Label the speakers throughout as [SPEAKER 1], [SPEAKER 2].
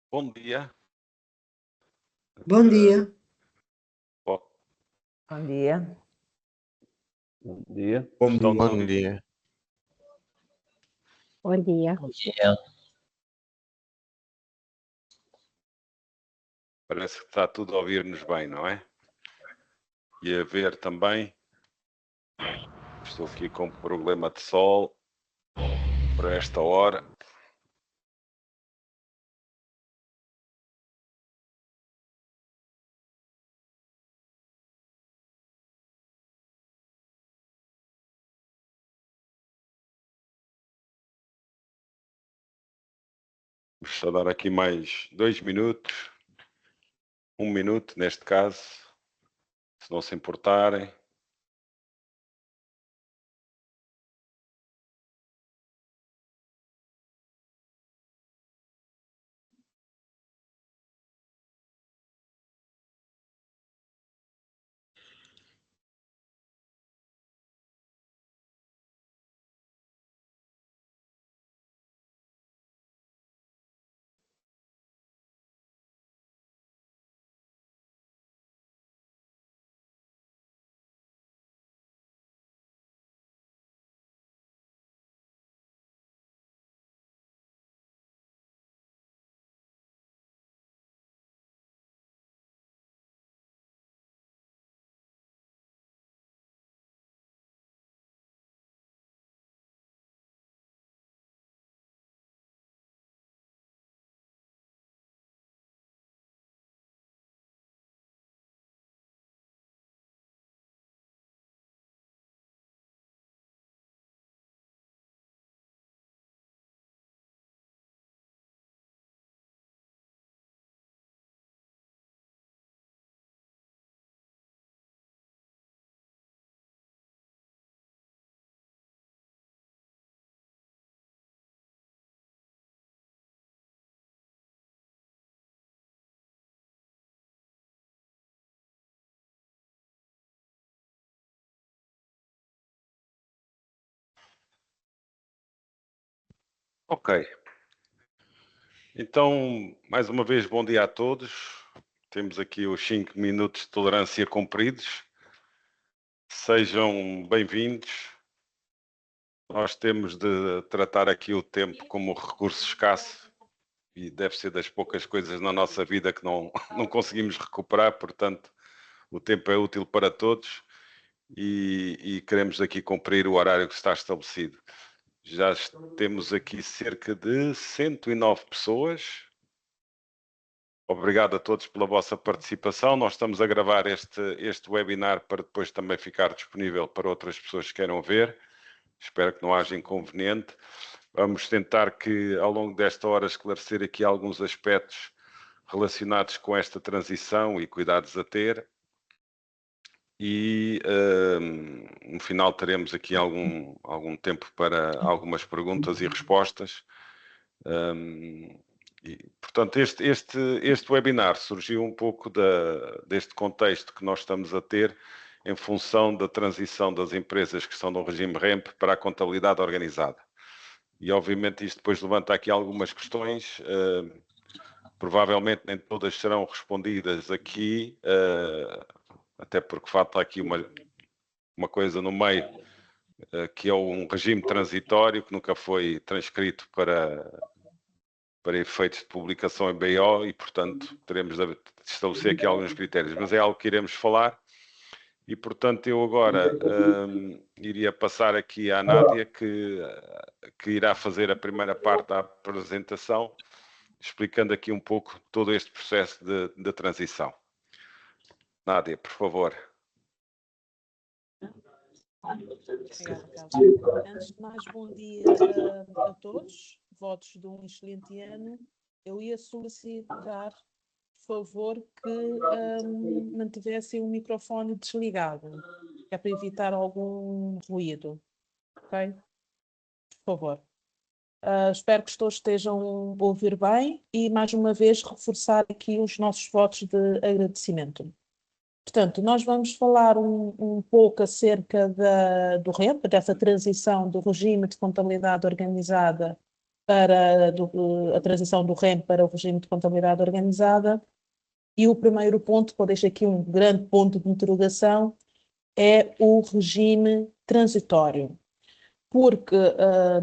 [SPEAKER 1] Bom dia.
[SPEAKER 2] Bom dia.
[SPEAKER 1] Bom,
[SPEAKER 3] Bom dia.
[SPEAKER 4] Bom dia.
[SPEAKER 1] Estão
[SPEAKER 5] Bom
[SPEAKER 1] todos-
[SPEAKER 5] dia.
[SPEAKER 6] Bom dia.
[SPEAKER 4] Bom dia.
[SPEAKER 1] Parece que está tudo a ouvir-nos bem, não é? E a ver também. Estou aqui com um problema de sol para esta hora. Vou só dar aqui mais 2 minutos. 1 minuto, neste caso, se não se importarem. Ok. Então, mais uma vez, bom dia a todos. Temos aqui os 5 minutos de tolerância cumpridos. Sejam bem-vindos. Nós temos de tratar aqui o tempo como recurso escasso e deve ser das poucas coisas na nossa vida que não, não conseguimos recuperar, portanto, o tempo é útil para todos e queremos aqui cumprir o horário que está estabelecido. Já temos aqui cerca de 109 pessoas. Obrigado a todos pela vossa participação. Nós estamos a gravar este webinar para depois também ficar disponível para outras pessoas que queiram ver. Espero que não haja inconveniente. Vamos tentar que, ao longo desta hora, esclarecer aqui alguns aspectos relacionados com esta transição e cuidados a ter. E no final teremos aqui algum tempo para algumas perguntas e respostas. Portanto, este webinar surgiu um pouco deste contexto que nós estamos a ter em função da transição das empresas que estão no regime REMP para a contabilidade organizada. E, obviamente, isto depois levanta aqui algumas questões, provavelmente nem todas serão respondidas aqui, até porque falta aqui uma coisa no meio, que é um regime transitório que nunca foi transcrito para efeitos de publicação em BO e, portanto, teremos de estabelecer aqui alguns critérios, mas é algo que iremos falar e, portanto, eu agora iria passar aqui à Nádia, que irá fazer a primeira parte da apresentação, explicando aqui um pouco todo este processo de transição. Nádia, por favor.
[SPEAKER 7] Obrigada, Carlos. Antes de mais, bom dia a todos, votos de um excelente ano. Eu ia solicitar, por favor, que mantivessem o microfone desligado, é para evitar algum ruído, ok? Por favor. Espero que todos estejam a ouvir bem e, mais uma vez, reforçar aqui os nossos votos de agradecimento. Portanto, nós vamos falar um pouco acerca do REMP, dessa transição do regime de contabilidade organizada para a transição do REM para o regime de contabilidade organizada. E o primeiro ponto, que eu deixo aqui um grande ponto de interrogação, é o regime transitório. Porque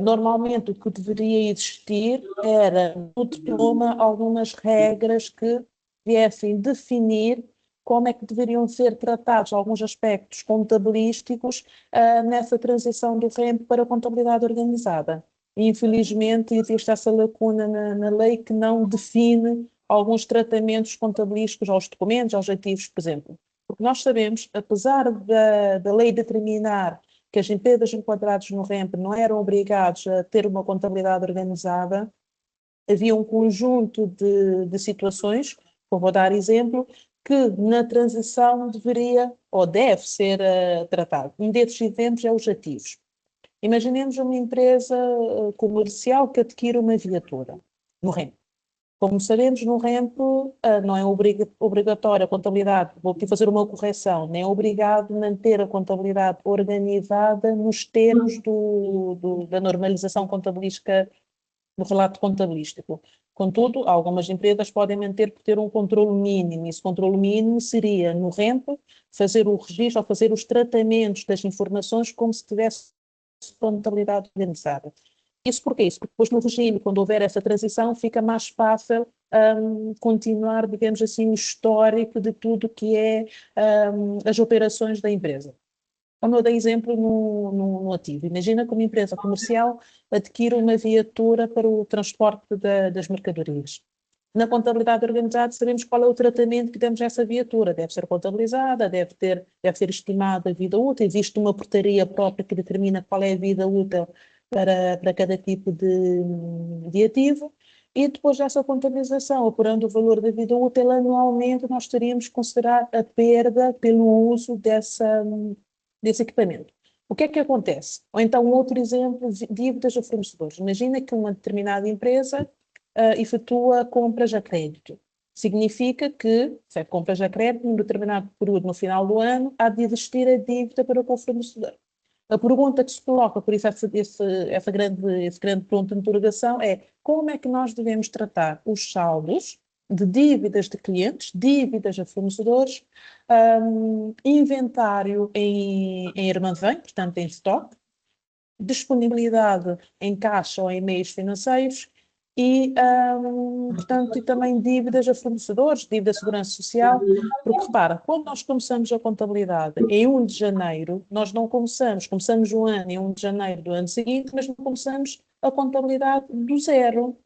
[SPEAKER 7] normalmente o que deveria existir era no diploma algumas regras que viessem definir como é que deveriam ser tratados alguns aspectos contabilísticos nessa transição do REM para a contabilidade organizada. E, infelizmente, existe essa lacuna na lei que não define alguns tratamentos contabilísticos aos documentos, aos ativos, por exemplo. Porque nós sabemos, apesar da lei determinar que as empresas enquadradas no REMP não eram obrigados a ter uma contabilidade organizada, havia um conjunto de situações, vou dar exemplo, que na transição deveria ou deve ser tratado. Um desses exemplos é os ativos. Imaginemos uma empresa comercial que adquire uma viatura no REMP. Como sabemos, no REMP não é obrigatória a contabilidade, vou aqui fazer uma correção, nem é obrigado a manter a contabilidade organizada nos termos da normalização contabilística, do relato contabilístico. Contudo, algumas empresas podem manter por ter um controle mínimo, e esse controle mínimo seria, no REMP, fazer o registro ou fazer os tratamentos das informações como se tivesse contabilidade organizada. Isso porquê? Isso porque depois no regime, quando houver essa transição, fica mais fácil continuar, digamos assim, o histórico de tudo que é as operações da empresa. Como eu dei exemplo no ativo. Imagina que uma empresa comercial adquire uma viatura para o transporte das mercadorias. Na contabilidade organizada sabemos qual é o tratamento que damos a essa viatura. Deve ser contabilizada, deve ser estimada a vida útil. Existe uma portaria própria que determina qual é a vida útil para cada tipo de ativo. E depois dessa contabilização, apurando o valor da vida útil anualmente, nós teríamos que considerar a perda pelo uso desse equipamento. O que é que acontece? Ou então, outro exemplo, dívidas a fornecedores. Imagina que uma determinada empresa efetua compras a crédito. Significa que, se é compras a crédito, num determinado período, no final do ano, há de existir a dívida para com o fornecedor. A pergunta que se coloca, por isso esse grande ponto de interrogação é como é que nós devemos tratar os saldos de dívidas de clientes, dívidas a fornecedores, inventário em armazém, portanto em estoque, disponibilidade em caixa ou em meios financeiros e, portanto, e também dívidas a fornecedores, dívida de segurança social, porque repara, quando nós começamos a contabilidade em 1 de janeiro, nós não começamos o ano em 1 de janeiro do ano seguinte, mas não começamos a contabilidade do zero,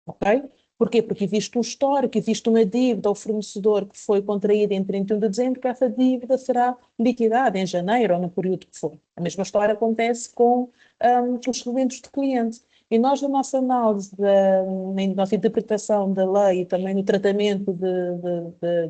[SPEAKER 7] ok? Porquê? Porque existe um histórico, existe uma dívida ao fornecedor que foi contraída em 31 de dezembro, que essa dívida será liquidada em janeiro ou no período que for. A mesma história acontece com os rendimentos de cliente. E nós, na nossa análise, na nossa interpretação da lei e também no tratamento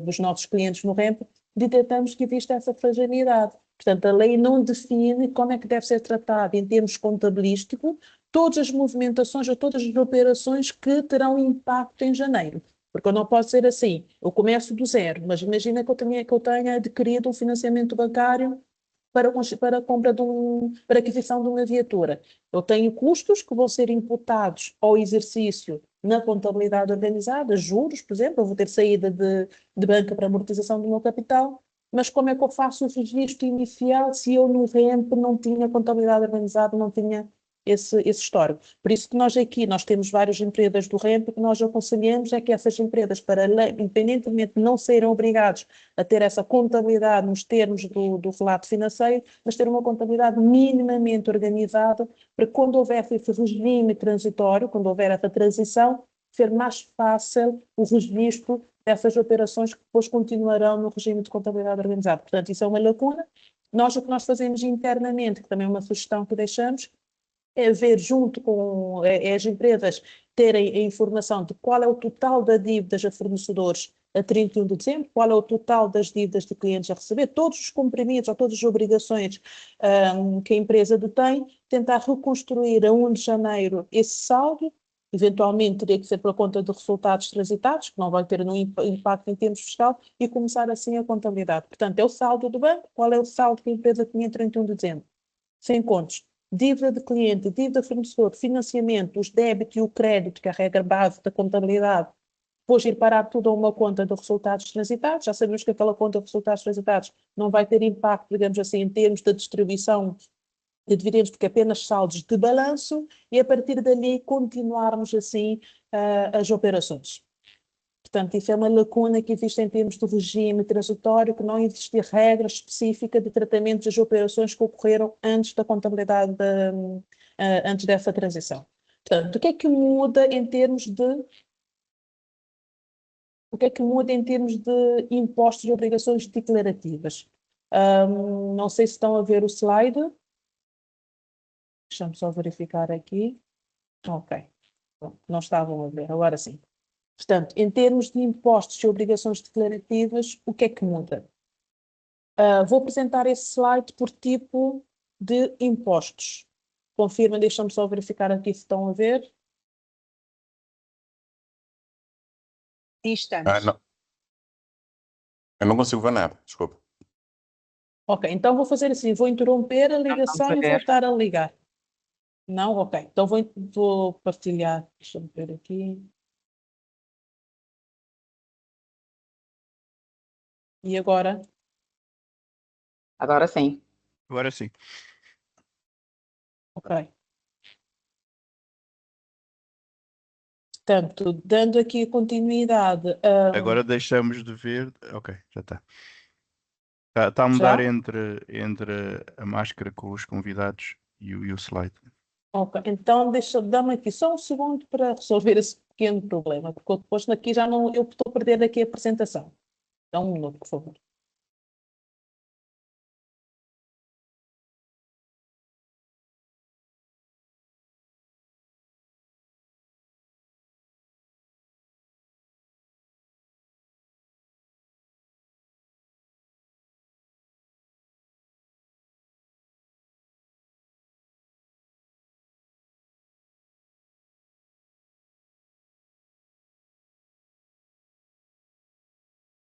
[SPEAKER 7] dos nossos clientes no REMP, detectamos que existe essa fragilidade. Portanto, a lei não define como é que deve ser tratado em termos contabilísticos todas as movimentações ou todas as operações que terão impacto em janeiro. Porque eu não posso ser assim, eu começo do zero, mas imagina que eu tenha adquirido um financiamento bancário para a compra para a aquisição de uma viatura. Eu tenho custos que vão ser imputados ao exercício na contabilidade organizada, juros, por exemplo, eu vou ter saída de banca para amortização do meu capital, mas como é que eu faço o registro inicial se eu no REMP não tinha contabilidade organizada, não tinha esse histórico. Por isso que nós temos várias empresas do REMP que nós aconselhamos é que essas empresas, independentemente de não serem obrigados a ter essa contabilidade nos termos do relato financeiro, mas ter uma contabilidade minimamente organizada para quando houver esse regime transitório, quando houver essa transição, ser mais fácil o registro dessas operações que depois continuarão no regime de contabilidade organizada. Portanto, isso é uma lacuna. O que nós fazemos internamente, que também é uma sugestão que deixamos, é ver junto com as empresas terem a informação de qual é o total das dívidas a fornecedores a 31 de dezembro, qual é o total das dívidas de clientes a receber, todos os comprimidos ou todas as obrigações que a empresa detém, tentar reconstruir a 1 de janeiro esse saldo, eventualmente teria que ser pela conta de resultados transitados, que não vai ter nenhum impacto em termos fiscal, e começar assim a contabilidade. Portanto, é o saldo do banco, qual é o saldo que a empresa tinha em 31 de dezembro? Sem contos. dívida de cliente, dívida de fornecedor, financiamento, os débitos e o crédito, que é a regra base da contabilidade, depois ir parar tudo a uma conta de resultados transitados. Já sabemos que aquela conta de resultados transitados não vai ter impacto, digamos assim, em termos da distribuição de dividendos, porque é apenas saldos de balanço, e a partir dali continuarmos assim as operações. Portanto, isso é uma lacuna que existe em termos do regime transitório, que não existe regra específica de tratamento das operações que ocorreram antes da contabilidade, antes dessa transição. Portanto, o que é que muda em termos de impostos e obrigações declarativas? Não sei se estão a ver o slide. Deixa-me só verificar aqui. Ok. Bom, não estavam a ver, agora sim. Portanto, em termos de impostos e obrigações declarativas, o que é que muda? Vou apresentar esse slide por tipo de impostos. Confirma, deixa-me só verificar aqui se estão a ver.
[SPEAKER 5] Sim, estamos.
[SPEAKER 6] Não. Eu não consigo ver nada, desculpa.
[SPEAKER 7] Ok, então vou fazer assim, vou interromper a ligação e voltar a ligar. Não? Ok, então vou partilhar. Deixa-me ver aqui. E agora?
[SPEAKER 5] Agora sim.
[SPEAKER 8] Agora sim.
[SPEAKER 7] Ok. Portanto, dando aqui continuidade.
[SPEAKER 8] Agora deixamos de ver. Ok, já está. Está a mudar
[SPEAKER 7] Já?
[SPEAKER 8] entre a máscara com os convidados e o slide.
[SPEAKER 7] Ok, então dá-me aqui só um segundo para resolver esse pequeno problema, porque eu depois aqui já não, eu estou a perder aqui a apresentação. Dá um minuto, por favor.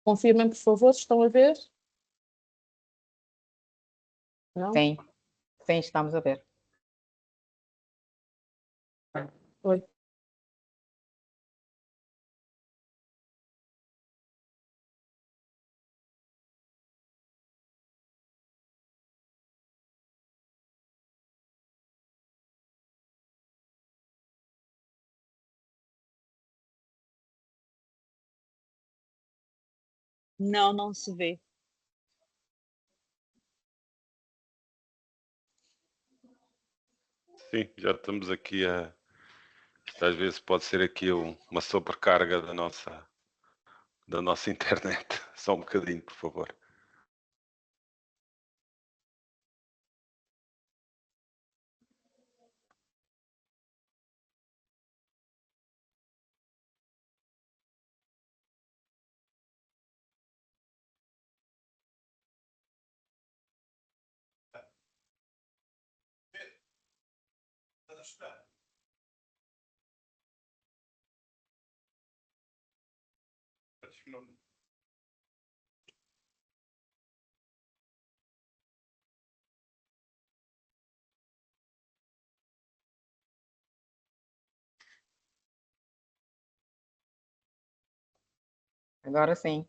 [SPEAKER 7] Confirmem, por favor, se estão a ver? Não?
[SPEAKER 5] Sim. Sim, estamos a ver.
[SPEAKER 7] Oi.
[SPEAKER 5] Não, não se vê.
[SPEAKER 1] Sim, já estamos aqui isto às vezes pode ser aqui uma sobrecarga da nossa internet. Só um bocadinho, por favor.
[SPEAKER 5] Agora sim.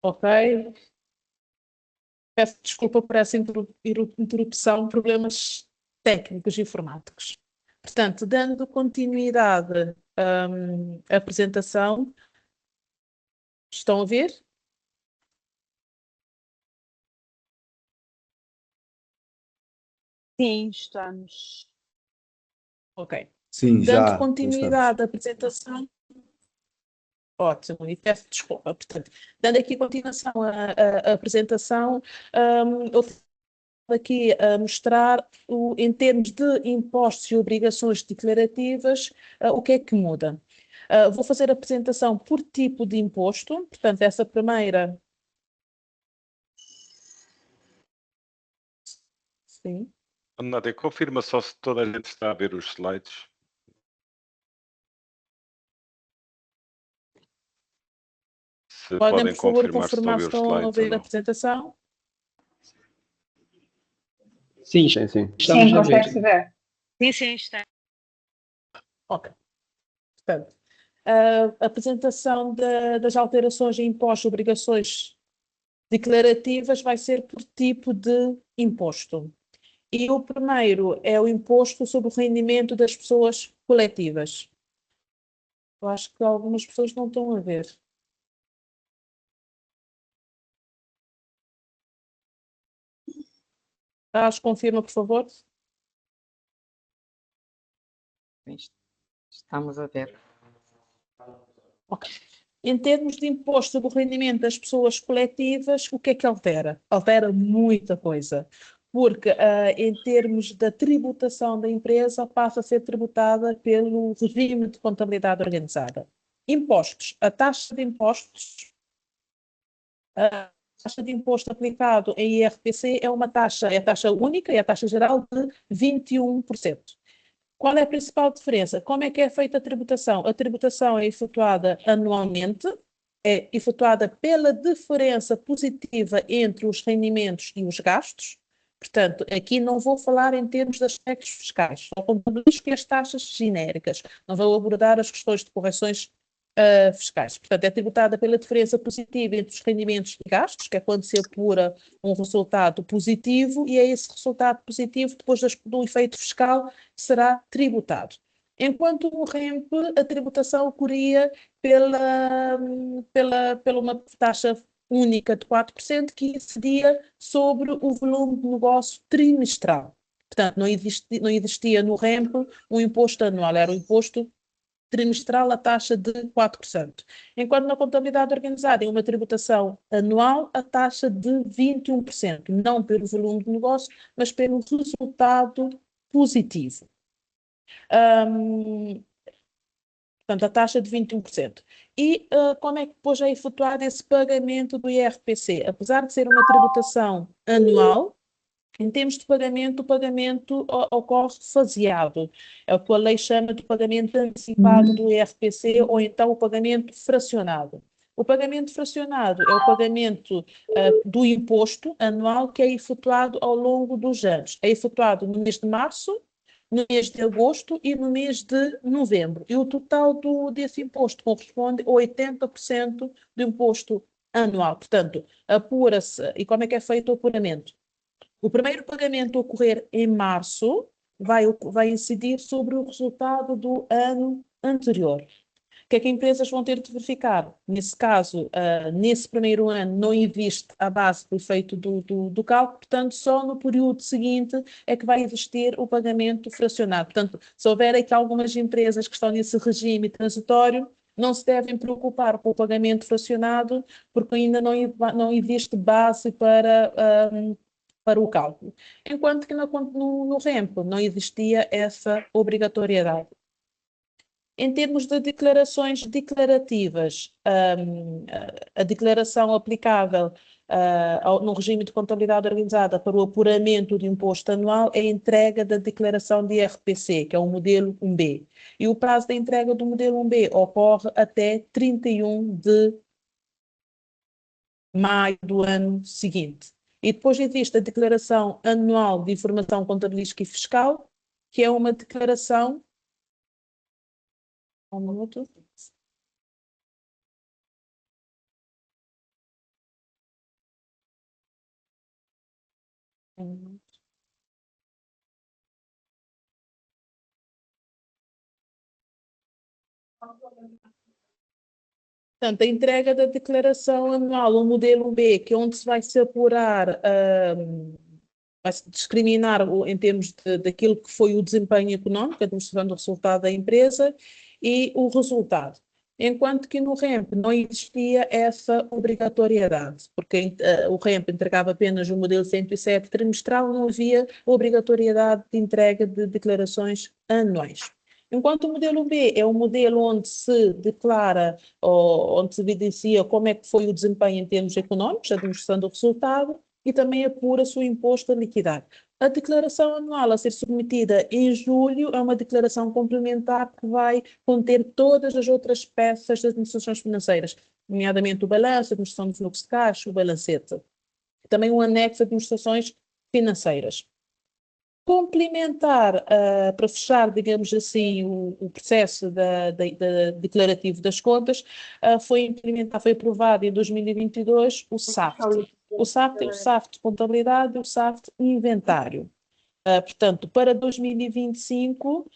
[SPEAKER 7] Ok. Peço desculpa por essa interrupção, problemas técnicos e informáticos. Portanto, dando continuidade à apresentação, estão a ver?
[SPEAKER 5] Sim, estamos.
[SPEAKER 7] Ok.
[SPEAKER 2] Sim,
[SPEAKER 7] Dando
[SPEAKER 2] já estamos.
[SPEAKER 7] continuidade à apresentação. Ótimo, e peço desculpa. Portanto, dando aqui continuação à apresentação, eu aqui a mostrar, em termos de impostos e obrigações declarativas, o que é que muda. Vou fazer a apresentação por tipo de imposto, portanto, essa primeira. Sim.
[SPEAKER 1] Nádia, confirma só se toda a gente está a ver os slides. Se
[SPEAKER 7] Podem, por favor,
[SPEAKER 1] confirmar se estão a
[SPEAKER 7] confirmar
[SPEAKER 1] ver
[SPEAKER 7] se
[SPEAKER 1] os
[SPEAKER 7] estão a
[SPEAKER 1] slides ou
[SPEAKER 7] ver a
[SPEAKER 1] não.
[SPEAKER 7] apresentação?
[SPEAKER 4] Sim, sim, sim.
[SPEAKER 5] Sim,
[SPEAKER 4] Estamos a ver.
[SPEAKER 5] consegue-se ver. Sim, sim, está.
[SPEAKER 7] Ok. Portanto, a apresentação das alterações em impostos e obrigações declarativas vai ser por tipo de imposto. E o primeiro é o imposto sobre o rendimento das pessoas coletivas. Eu acho que algumas pessoas não estão a ver. Carlos, confirma, por favor.
[SPEAKER 5] Estamos a ver.
[SPEAKER 7] Ok. Em termos de imposto sobre o rendimento das pessoas coletivas, o que é que altera? Altera muita coisa, porque em termos da tributação da empresa, passa a ser tributada pelo regime de contabilidade organizada. Impostos. A taxa de impostos, a taxa de imposto aplicado em IRPC é uma taxa, é a taxa única, é a taxa geral de 21%. Qual é a principal diferença? Como é que é feita a tributação? A tributação é efetuada anualmente, é efetuada pela diferença positiva entre os rendimentos e os gastos. Portanto, aqui não vou falar em termos de aspectos fiscais, só contabilizo as taxas genéricas, não vou abordar as questões de correções fiscais. Portanto, é tributada pela diferença positiva entre os rendimentos e gastos, que é quando se apura um resultado positivo, e é esse resultado positivo, depois do efeito fiscal, será tributado. Enquanto no REMP, a tributação ocorria pela uma taxa única de 4%, que incidia sobre o volume de negócio trimestral. Portanto, não existia no REMP um imposto anual, era um imposto trimestral a taxa de 4%. Enquanto na contabilidade organizada, em uma tributação anual, a taxa de 21%, não pelo volume de negócio, mas pelo resultado positivo. Portanto, a taxa de 21%. E como é que depois é efetuado esse pagamento do IRPC? Apesar de ser uma tributação anual, em termos de pagamento, o pagamento ocorre faseado. É o que a lei chama de pagamento antecipado do IRPC ou então o pagamento fracionado. O pagamento fracionado é o pagamento do imposto anual que é efetuado ao longo dos anos. É efetuado no mês de março, no mês de agosto e no mês de novembro. E o total desse imposto corresponde a 80% do imposto anual. Portanto, apura-se. E como é que é feito o apuramento? O primeiro pagamento a ocorrer em março vai incidir sobre o resultado do ano anterior. O que é que empresas vão ter de verificar? Nesse caso, nesse primeiro ano não existe a base do efeito do cálculo, portanto, só no período seguinte é que vai existir o pagamento fracionado. Portanto, se houver aqui algumas empresas que estão nesse regime transitório, não se devem preocupar com o pagamento fracionado, porque ainda não existe base para o cálculo. Enquanto que no REMP não existia essa obrigatoriedade. Em termos de declarações declarativas, a declaração aplicável no regime de contabilidade organizada para o apuramento de imposto anual é a entrega da declaração de IRPC, que é o modelo 1B. E o prazo da entrega do modelo 1B ocorre até 31 de maio do ano seguinte. E depois existe a declaração anual de informação contabilística e fiscal, que é uma declaração. Um minuto. Portanto, a entrega da declaração anual, o modelo B, que é onde se vai se apurar, vai-se discriminar em termos daquilo que foi o desempenho económico, a demonstração do resultado da empresa e o resultado. enquanto que no REMP não existia essa obrigatoriedade, porque o REMP entregava apenas o modelo 107 trimestral, não havia obrigatoriedade de entrega de declarações anuais. Enquanto o modelo B é o modelo onde se declara, ou onde se evidencia como é que foi o desempenho em termos económicos, a demonstração do resultado, e também apura-se o imposto a liquidar. A declaração anual a ser submetida em julho é uma declaração complementar que vai conter todas as outras peças das administrações financeiras, nomeadamente o balanço, a administração do fluxo de caixa, o balancete. Também um anexo de administrações financeiras. Complementar, para fechar, digamos assim, o processo declarativo das contas, foi aprovado em 2022 o SAFT. O SAFT é o SAFT de contabilidade e o SAFT inventário. Portanto, para 2025,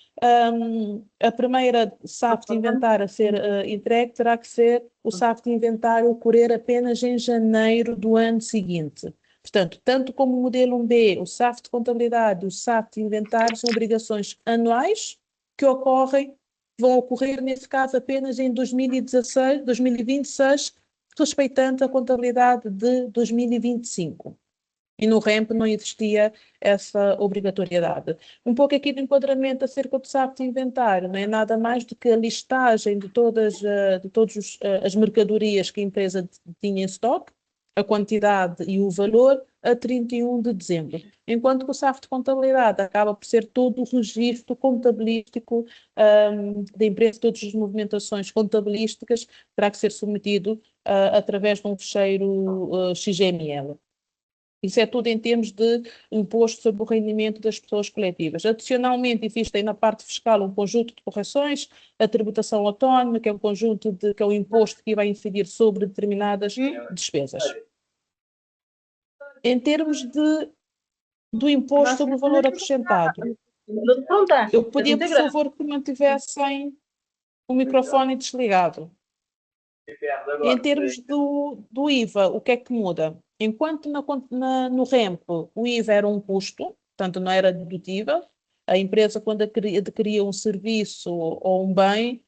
[SPEAKER 7] a primeira SAFT inventário a ser entregue terá que ser o SAFT inventário ocorrer apenas em janeiro do ano seguinte. Portanto, tanto como o modelo 1B, o SAFT de contabilidade e o SAFT de inventário são obrigações anuais que vão ocorrer, nesse caso, apenas em 2026, respeitando a contabilidade de 2025. E no REMP não existia essa obrigatoriedade. Um pouco aqui de enquadramento acerca do SAFT de inventário, não é nada mais do que a listagem de todas as mercadorias que a empresa tinha em estoque, a quantidade e o valor a 31 de dezembro. Enquanto que o SAFT de contabilidade acaba por ser todo o registro contabilístico da empresa, todas as movimentações contabilísticas terá que ser submetido através de um fecheiro XML. Isso é tudo em termos de imposto sobre o rendimento das pessoas coletivas. Adicionalmente, existem na parte fiscal um conjunto de correções, a tributação autónoma, que é um conjunto que é o imposto que vai incidir sobre determinadas despesas. Em termos do imposto sobre o valor acrescentado, eu pedia, por favor, que mantivessem o microfone desligado. Em termos do IVA, o que é que muda? Enquanto no REMP o IVA era um custo, portanto não era dedutível, a empresa quando adquiria um serviço ou um bem,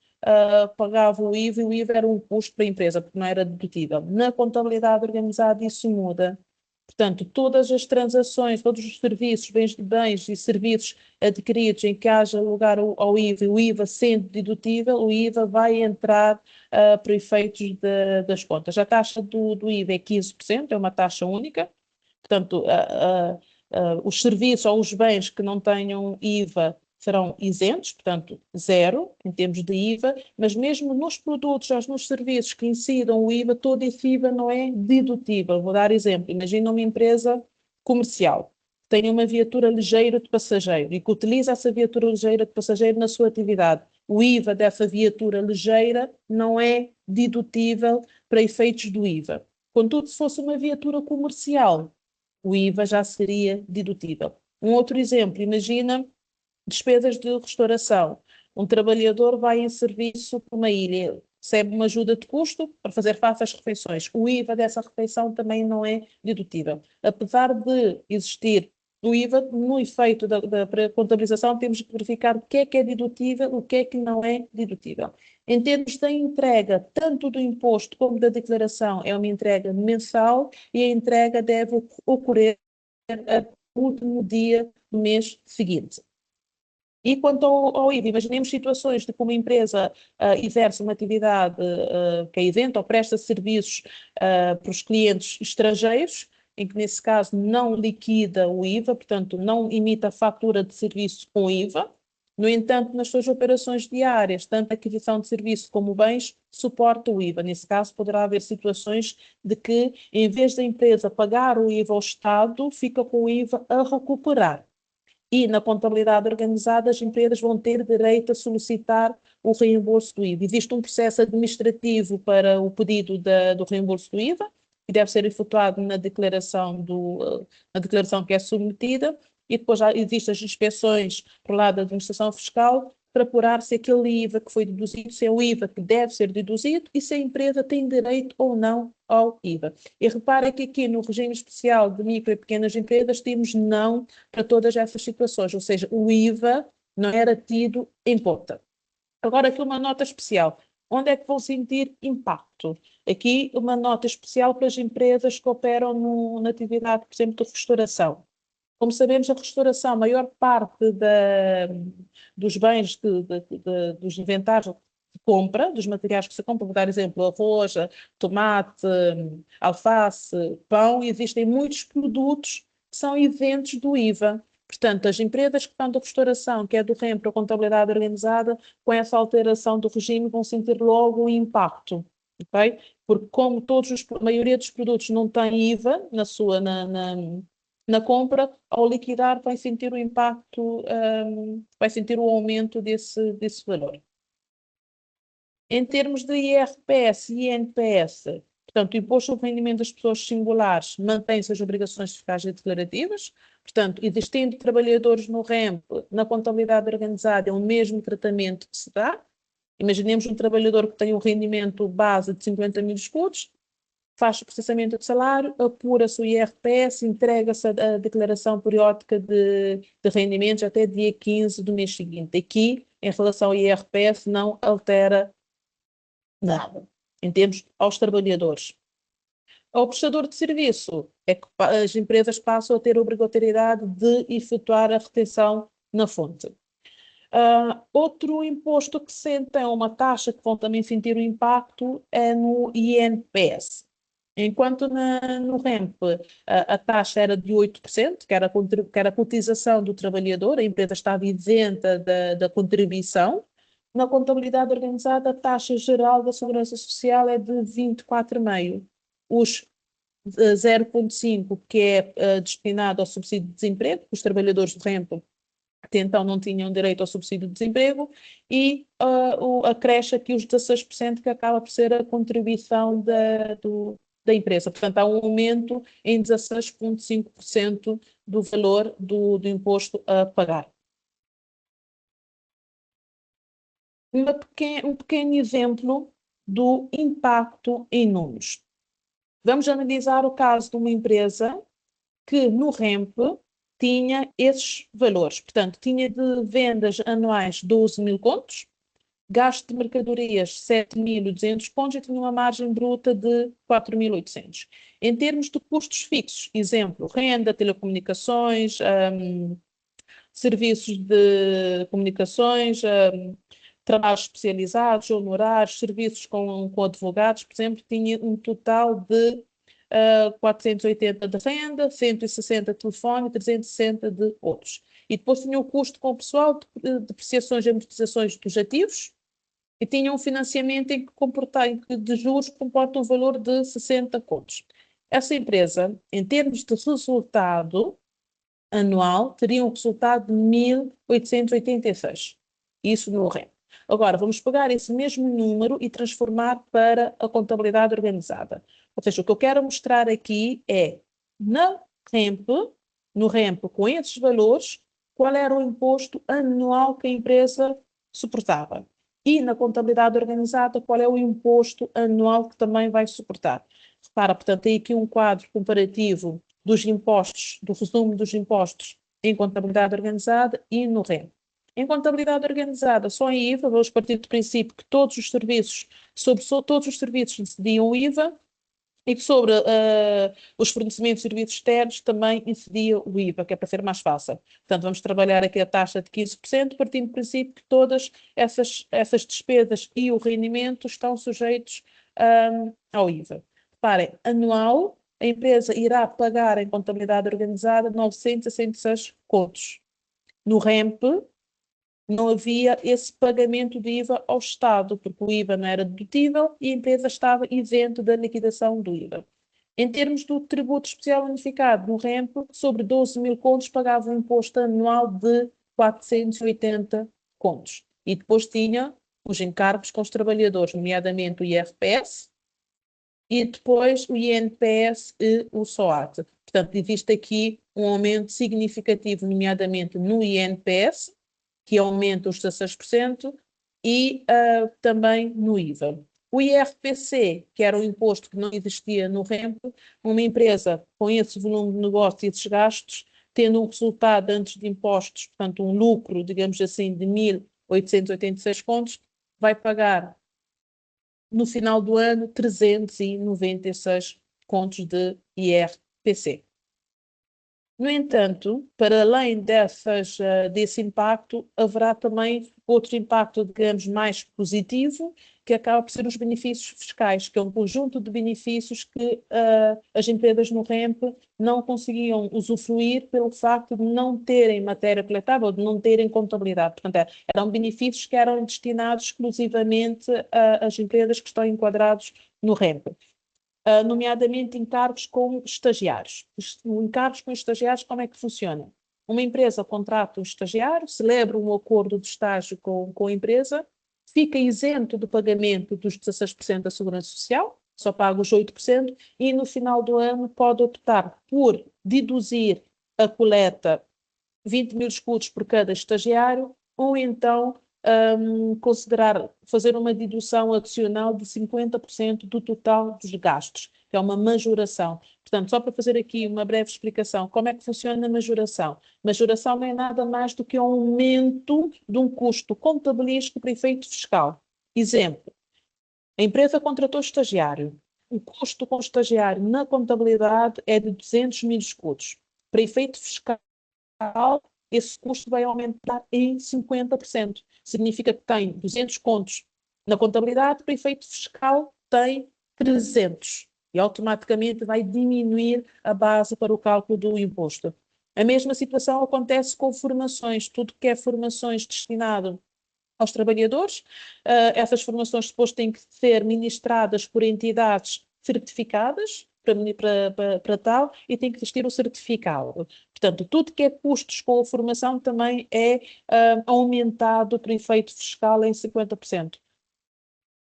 [SPEAKER 7] pagava o IVA e o IVA era um custo para a empresa, porque não era dedutível. Na contabilidade organizada isso muda. Portanto, todas as transações, todos os serviços, bens e serviços adquiridos em que haja lugar ao IVA, o IVA sendo dedutível, o IVA vai entrar para efeitos das contas. A taxa do IVA é 15%, é uma taxa única. Portanto, os serviços ou os bens que não tenham IVA serão isentos, portanto, zero em termos de IVA, mas mesmo nos produtos ou nos serviços que incidam o IVA, todo esse IVA não é dedutível. Vou dar exemplo. Imagina uma empresa comercial que tem uma viatura ligeira de passageiro e que utiliza essa viatura ligeira de passageiro na sua atividade. O IVA dessa viatura ligeira não é dedutível para efeitos do IVA. Contudo, se fosse uma viatura comercial, o IVA já seria dedutível. Um outro exemplo, imagina despesas de restauração. Um trabalhador vai em serviço para uma ilha, recebe uma ajuda de custo para fazer face às refeições. O IVA dessa refeição também não é dedutível. Apesar de existir o IVA, no efeito da contabilização, temos que verificar o que é dedutível, o que é que não é dedutível. Em termos da entrega, tanto do imposto como da declaração, é uma entrega mensal e a entrega deve ocorrer no último dia do mês seguinte. E quanto ao IVA, imaginemos situações de que uma empresa exerce uma atividade que é isenta ou presta serviços para os clientes estrangeiros, em que nesse caso não liquida o IVA, portanto não emite a fatura de serviço com IVA. No entanto, nas suas operações diárias, tanto a aquisição de serviço como bens, suporta o IVA. Nesse caso, poderá haver situações de que, em vez da empresa pagar o IVA ao Estado, fica com o IVA a recuperar. E na contabilidade organizada as empresas vão ter direito a solicitar o reembolso do IVA. Existe um processo administrativo para o pedido do reembolso do IVA, que deve ser efetuado na declaração que é submetida, e depois já existem as inspeções por lado da administração fiscal para apurar se aquele IVA que foi deduzido, se é o IVA que deve ser deduzido e se a empresa tem direito ou não ao IVA. E repara que aqui no regime especial de micro e pequenas empresas temos não para todas essas situações, ou seja, o IVA não era tido em conta. Agora aqui uma nota especial. Onde é que vão sentir impacto? Aqui uma nota especial para as empresas que operam na atividade, por exemplo, de restauração. Como sabemos, a restauração, a maior parte dos bens, dos inventários de compra, dos materiais que se compram, vou dar exemplo, arroz, tomate, alface, pão, existem muitos produtos que são isentos do IVA. Portanto, as empresas que estão da restauração, que é do REM para a contabilidade organizada, com essa alteração do regime vão sentir logo um impacto, ok? Porque como a maioria dos produtos não tem IVA na compra, ao liquidar vai sentir o impacto, vai sentir o aumento desse valor. Em termos de IRPS e INPS, portanto, o imposto sobre o rendimento das pessoas singulares mantém-se as obrigações fiscais e declarativas, portanto, existindo trabalhadores no REMP, na contabilidade organizada é o mesmo tratamento que se dá. Imaginemos um trabalhador que tem um rendimento base de 50 mil escudos, faz o processamento de salário, apura-se o IRPS, entrega-se a declaração periódica de rendimentos até dia 15 do mês seguinte. Aqui, em relação ao IRPS, não altera nada, em termos aos trabalhadores. Ao prestador de serviço, é que as empresas passam a ter a obrigatoriedade de efetuar a retenção na fonte. Outro imposto que sentem, uma taxa que vão também sentir o impacto, é no INPS. Enquanto no REMP a taxa era de 8%, que era a cotização do trabalhador, a empresa estava isenta da contribuição. Na contabilidade organizada, a taxa geral da Segurança Social é de 24,5%. Os 0,5%, que é destinado ao subsídio de desemprego, os trabalhadores do REMP até então não tinham direito ao subsídio de desemprego, e acresce aqui os 16%, que acaba por ser a contribuição da empresa. Portanto, há um aumento em 16,5% do valor do imposto a pagar. Um pequeno exemplo do impacto em números. Vamos analisar o caso de uma empresa que no REMP tinha esses valores. Portanto, tinha de vendas anuais 12 mil contos, gasto de mercadorias 7.200 contos e tinha uma margem bruta de 4.800. Em termos de custos fixos, exemplo, renda, telecomunicações, serviços de comunicações, trabalhos especializados, honorários, serviços com advogados, por exemplo, tinha um total de 480 de renda, 160 de telefone, 360 de outros. E depois tinha o custo com o pessoal, de depreciações e amortizações dos ativos, e tinha um financiamento de juros que comporta um valor de 60 contos. Essa empresa, em termos de resultado anual, teria um resultado de 1.886. Isso no REM. Agora, vamos pegar esse mesmo número e transformar para a contabilidade organizada. Ou seja, o que eu quero mostrar aqui é, no REMP, com esses valores, qual era o imposto anual que a empresa suportava. E na contabilidade organizada, qual é o imposto anual que também vai suportar. Repara, portanto, tem aqui um quadro comparativo dos impostos, do resumo dos impostos em contabilidade organizada e no REM. Em contabilidade organizada, só em IVA, vamos partir do princípio que todos os serviços incidiam IVA e que sobre os fornecimentos de serviços externos também incidia o IVA, que é para ser mais fácil. Portanto, vamos trabalhar aqui a taxa de 15%, partindo do princípio que todas essas despesas e o rendimento estão sujeitos ao IVA. Reparem, anual, a empresa irá pagar em contabilidade organizada 966 contos. No REMP, não havia esse pagamento de IVA ao Estado, porque o IVA não era dedutível e a empresa estava isenta da liquidação do IVA. Em termos do tributo especial unificado, no REMP, sobre 12 mil contos pagava um imposto anual de 480 contos. E depois tinha os encargos com os trabalhadores, nomeadamente o IRPS, e depois o INPS e o SOAT. Portanto, existe aqui um aumento significativo, nomeadamente no INPS, que aumenta os 16%, e também no IVA. O IRPC, que era um imposto que não existia no REMP, uma empresa com esse volume de negócio e esses gastos, tendo um resultado antes de impostos, portanto um lucro, digamos assim, de 1.886 contos, vai pagar no final do ano, 396 contos de IRPC. No entanto, para além desse impacto, haverá também outro impacto, digamos, mais positivo, que acaba por ser os benefícios fiscais, que é um conjunto de benefícios que as empresas no REMP não conseguiam usufruir pelo facto de não terem matéria coletável, de não terem contabilidade. Portanto, eram benefícios que eram destinados exclusivamente às empresas que estão enquadrados no REMP. Nomeadamente encargos com estagiários. Encargos com estagiários, como é que funciona? Uma empresa contrata um estagiário, celebra um acordo de estágio com a empresa, fica isento do pagamento dos 16% da Segurança Social, só paga os 8%, e no final do ano pode optar por deduzir a coleta 20 mil escudos por cada estagiário, ou então considerar fazer uma dedução adicional de 50% do total dos gastos, que é uma majoração. Portanto, só para fazer aqui uma breve explicação, como é que funciona a majoração? Majoração não é nada mais do que um aumento de um custo contabilístico para efeito fiscal. Exemplo, a empresa contratou estagiário. O custo com o estagiário na contabilidade é de 200 mil escudos. Para efeito fiscal, esse custo vai aumentar em 50%. Significa que tem 200 contos na contabilidade, para efeito fiscal tem 300 e automaticamente vai diminuir a base para o cálculo do imposto. A mesma situação acontece com formações, tudo que é formações destinado aos trabalhadores, essas formações depois têm que ser ministradas por entidades certificadas para tal e tem que existir o certificado. Portanto, tudo que é custos com a formação também é aumentado por efeito fiscal em 50%.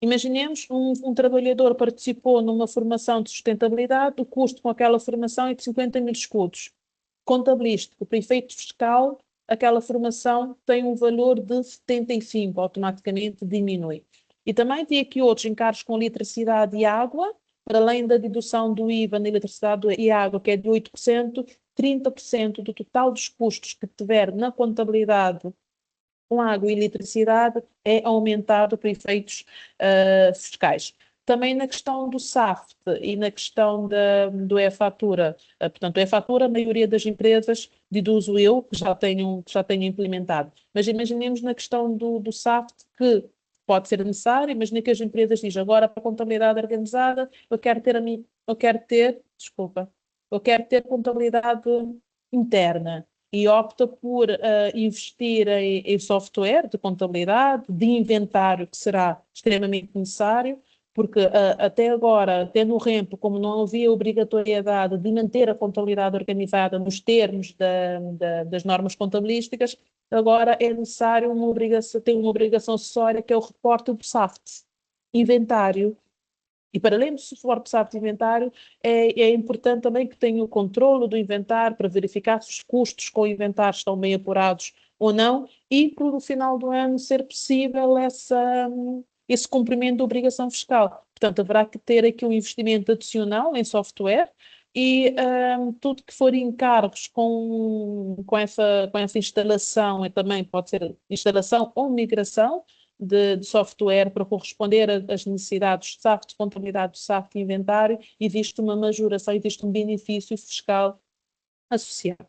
[SPEAKER 7] Imaginemos um trabalhador participou numa formação de sustentabilidade, o custo com aquela formação é de 50 mil escudos. Contabilístico, por efeito fiscal, aquela formação tem um valor de 75, automaticamente diminui. E também tem aqui outros encargos com eletricidade e água, para além da dedução do IVA na eletricidade e água, que é de 8%, 30% do total dos custos que tiver na contabilidade com água e eletricidade é aumentado por efeitos fiscais. Também na questão do SAFT e na questão do e-fatura, portanto, o e-fatura, a maioria das empresas, deduzo eu, que já tenho implementado. Mas imaginemos na questão do SAFT, que pode ser necessário, imagina que as empresas dizem agora para a contabilidade organizada, eu quero ter contabilidade interna e opta por investir em software de contabilidade, de inventário, que será extremamente necessário, porque até agora, até no REMP, como não havia obrigatoriedade de manter a contabilidade organizada nos termos das normas contabilísticas, agora é necessário ter uma obrigação acessória, que é o reporte do SAFT, inventário. E para além do suporte SAP de inventário, é importante também que tenha o controle do inventário para verificar se os custos com o inventário estão bem apurados ou não, e para no final do ano ser possível esse cumprimento da obrigação fiscal. Portanto, haverá que ter aqui um investimento adicional em software e tudo que for encargos com essa instalação, e também pode ser instalação ou migração, de software para corresponder às necessidades de SAFT, de contabilidade do SAFT de inventário, existe uma majoração, existe um benefício fiscal associado.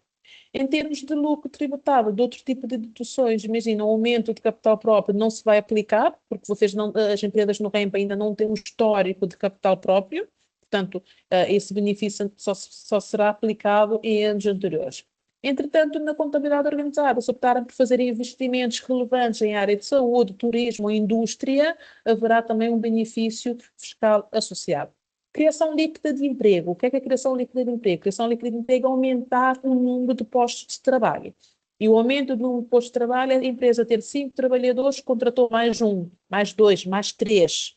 [SPEAKER 7] Em termos de lucro tributável, de outro tipo de deduções, imagina, o aumento de capital próprio não se vai aplicar, porque as empresas no REMP ainda não têm um histórico de capital próprio, portanto, esse benefício só será aplicado em anos anteriores. Entretanto, na contabilidade organizada, se optarem por fazer investimentos relevantes em área de saúde, turismo ou indústria, haverá também um benefício fiscal associado. Criação líquida de emprego. O que é a criação líquida de emprego? A criação líquida de emprego é aumentar o número de postos de trabalho. E o aumento do número de postos de trabalho é a empresa ter 5 trabalhadores, contratou mais 1, mais 2, mais 3.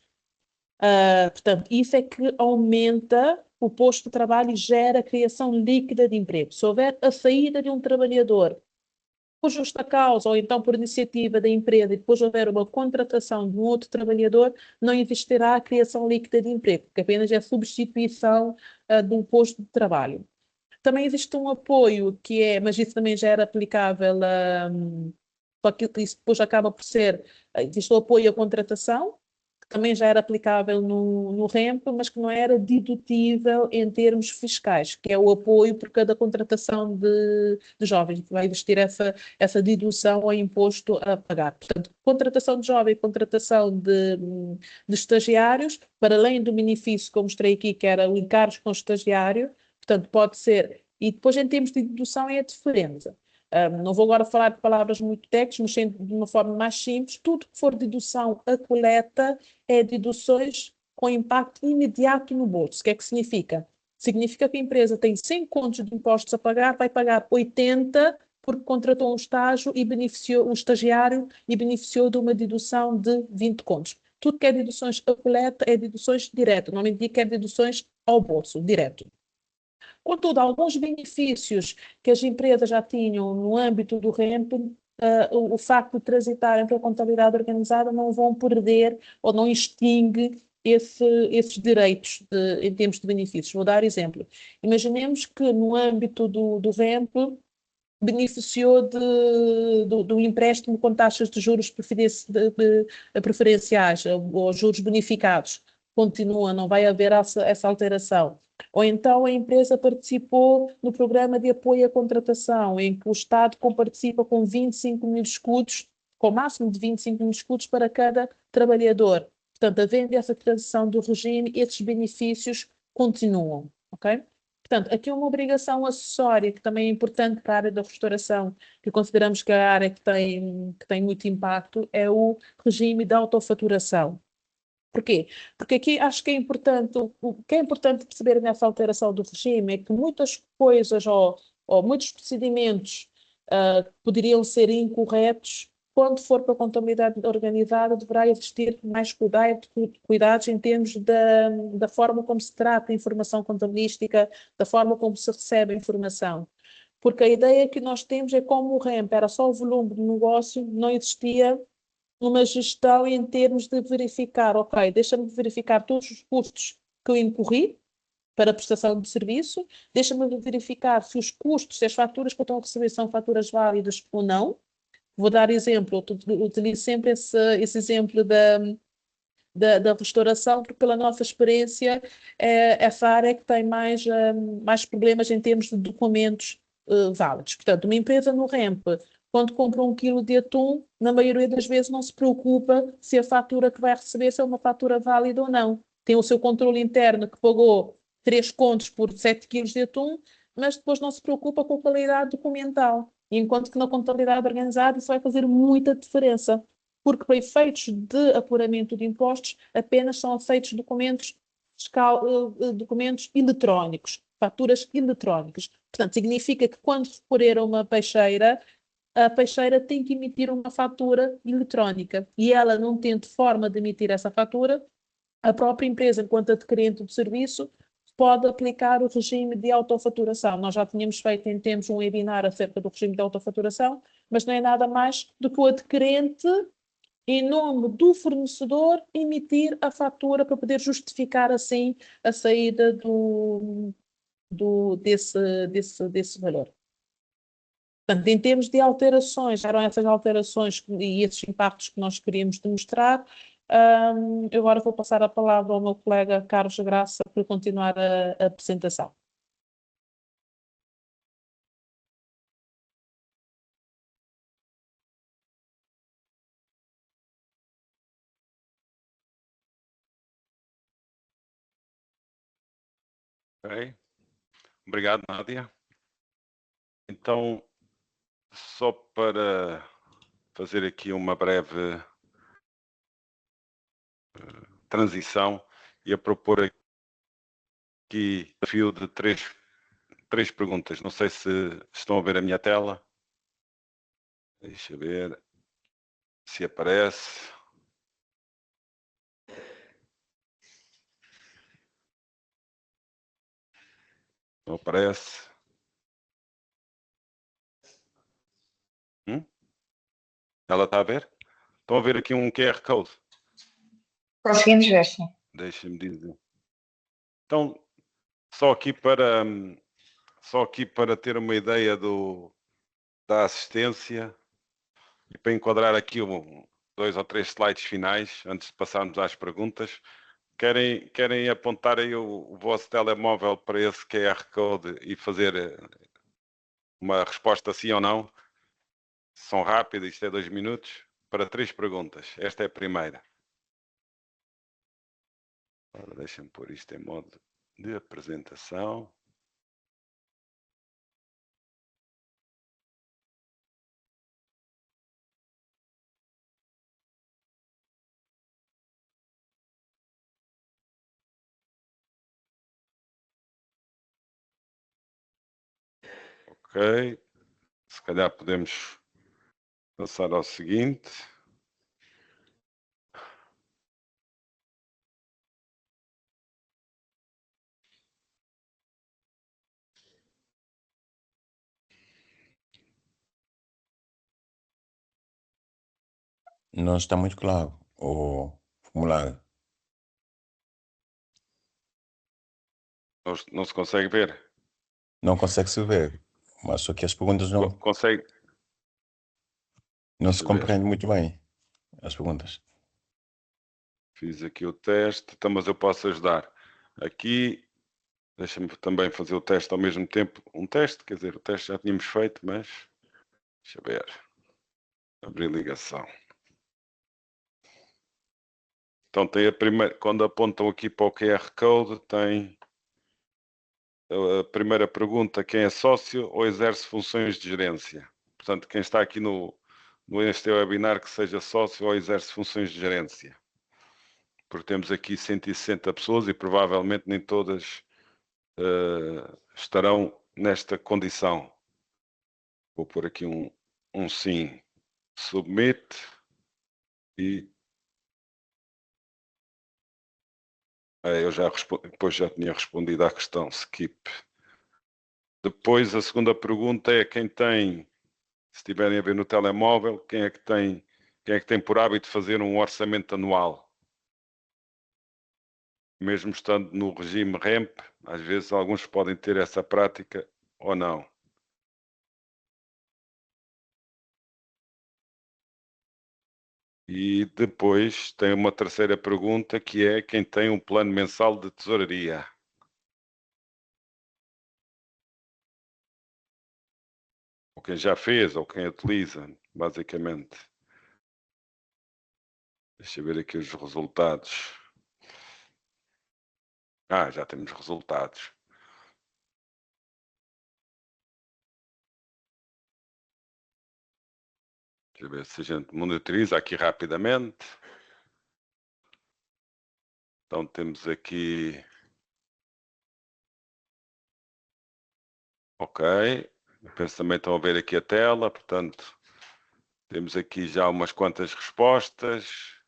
[SPEAKER 7] Portanto, isso é que aumenta o posto de trabalho e gera a criação líquida de emprego. Se houver a saída de um trabalhador por justa causa ou então por iniciativa da empresa e depois houver uma contratação de um outro trabalhador, não existirá a criação líquida de emprego, porque apenas é a substituição de um posto de trabalho. Também existe um apoio mas isso também já era aplicável só que isso depois acaba por ser, existe o apoio à contratação, também já era aplicável no REMP, mas que não era dedutível em termos fiscais, que é o apoio por cada contratação de jovens, vai existir essa dedução ao imposto a pagar. Portanto, contratação de jovem, contratação de estagiários, para além do benefício que eu mostrei aqui, que era o encargo com o estagiário, portanto, pode ser. E depois, em termos de dedução, é a diferença. Não vou agora falar de palavras muito técnicas, mas de uma forma mais simples, tudo que for dedução a coleta é deduções com impacto imediato no bolso. O que é que significa? Significa que a empresa tem 100 contos de impostos a pagar, vai pagar 80 porque contratou um estágio e beneficiou um estagiário e beneficiou de uma dedução de 20 contos. Tudo que é deduções a coleta é deduções diretas, não me diga que é deduções ao bolso, direto. Contudo, alguns benefícios que as empresas já tinham no âmbito do REMP, o facto de transitarem para a contabilidade organizada não vão perder ou não extingue esses direitos em termos de benefícios. Vou dar exemplo. Imaginemos que no âmbito do REMP beneficiou do empréstimo com taxas de juros preferenciais ou juros bonificados. Continua, não vai haver essa alteração. Ou então a empresa participou no programa de apoio à contratação, em que o Estado participa com 25 mil escudos, com máximo de 25 mil escudos para cada trabalhador. Portanto, havendo essa transição do regime, esses benefícios continuam, ok? Portanto, aqui uma obrigação acessória que também é importante para a área da restauração, que consideramos que é a área que tem muito impacto, é o regime da autofaturação. Porquê? Porque aqui acho que é importante, o que é importante perceber nessa alteração do regime é que muitas coisas ou muitos procedimentos poderiam ser incorretos. Quando for para a contabilidade organizada, deverá existir mais cuidados em termos da forma como se trata a informação contabilística, da forma como se recebe a informação. Porque a ideia que nós temos é como o REMP era só o volume de negócio, não existia uma gestão em termos de verificar, ok, deixa-me verificar todos os custos que eu incorri para a prestação de serviço, deixa-me verificar se os custos, se as faturas que eu estou a receber são faturas válidas ou não. Vou dar exemplo, eu utilizo sempre esse exemplo da restauração, porque pela nossa experiência essa área que tem mais problemas em termos de documentos válidos. Portanto, uma empresa no REMP, quando compra 1 quilo de atum, na maioria das vezes não se preocupa se a fatura que vai receber se é uma fatura válida ou não. Tem o seu controle interno que pagou 3 contos por 7 quilos de atum, mas depois não se preocupa com a qualidade documental. Enquanto que na contabilidade organizada isso vai fazer muita diferença, porque para efeitos de apuramento de impostos apenas são aceitos documentos eletrónicos, faturas eletrónicas. Portanto, significa que quando recorrer a uma peixeira, a peixeira tem que emitir uma fatura eletrónica e ela não tendo forma de emitir essa fatura, a própria empresa, enquanto adquirente do serviço, pode aplicar o regime de autofaturação. Nós já tínhamos feito em tempos um webinar acerca do regime de autofaturação, mas não é nada mais do que o adquirente, em nome do fornecedor, emitir a fatura para poder justificar assim a saída desse valor. Portanto, em termos de alterações, eram essas alterações e esses impactos que nós queríamos demonstrar. Eu agora vou passar a palavra ao meu colega Carlos Graça para continuar a apresentação.
[SPEAKER 1] Ok. Obrigado, Nádia. Então, só para fazer aqui uma breve transição e a propor aqui o desafio de três perguntas. Não sei se estão a ver a minha tela. Deixa eu ver se aparece. Não aparece. Ela está a ver? Estão a ver aqui um QR Code?
[SPEAKER 5] Conseguimos ver, sim.
[SPEAKER 1] Deixa-me dizer. Então, só aqui para ter uma ideia da assistência e para enquadrar aqui 2 ou 3 slides finais, antes de passarmos às perguntas. Querem apontar aí o vosso telemóvel para esse QR Code e fazer uma resposta sim ou não? São rápidas, isto é 2 minutos, para 3 perguntas. Esta é a primeira. Agora deixa-me pôr isto em modo de apresentação. Ok, se calhar podemos passar ao seguinte.
[SPEAKER 6] Não está muito claro o formulário.
[SPEAKER 1] Não se consegue ver?
[SPEAKER 6] Não consegue se ver, mas só que as perguntas não,
[SPEAKER 1] Consegue?
[SPEAKER 6] não se
[SPEAKER 1] Deixa eu ver.
[SPEAKER 6] compreende muito bem, as perguntas.
[SPEAKER 1] Fiz aqui o teste, então, mas eu posso ajudar. Aqui, deixa-me também fazer o teste ao mesmo tempo. Um teste, quer dizer, o teste já tínhamos feito, mas deixa eu ver. Abrir ligação. Então tem a primeira, quando apontam aqui para o QR Code, tem a primeira pergunta: quem é sócio ou exerce funções de gerência? Portanto, quem está aqui neste webinar que seja sócio ou exerce funções de gerência. Porque temos aqui 160 pessoas e provavelmente nem todas estarão nesta condição. Vou pôr aqui um sim. Submit e eu já depois já tinha respondido à questão skip. Depois a segunda pergunta é quem tem, se estiverem a ver no telemóvel, quem é que tem por hábito fazer um orçamento anual? Mesmo estando no regime REMP, às vezes alguns podem ter essa prática ou não. E depois tem uma terceira pergunta que é quem tem um plano mensal de tesouraria. Ou quem já fez, ou quem utiliza, basicamente. Deixa eu ver aqui os resultados. Já temos resultados. Deixa eu ver se a gente monitoriza aqui rapidamente. Então temos aqui... Ok. Eu penso também estão a ver aqui a tela, portanto... Temos aqui já umas quantas respostas.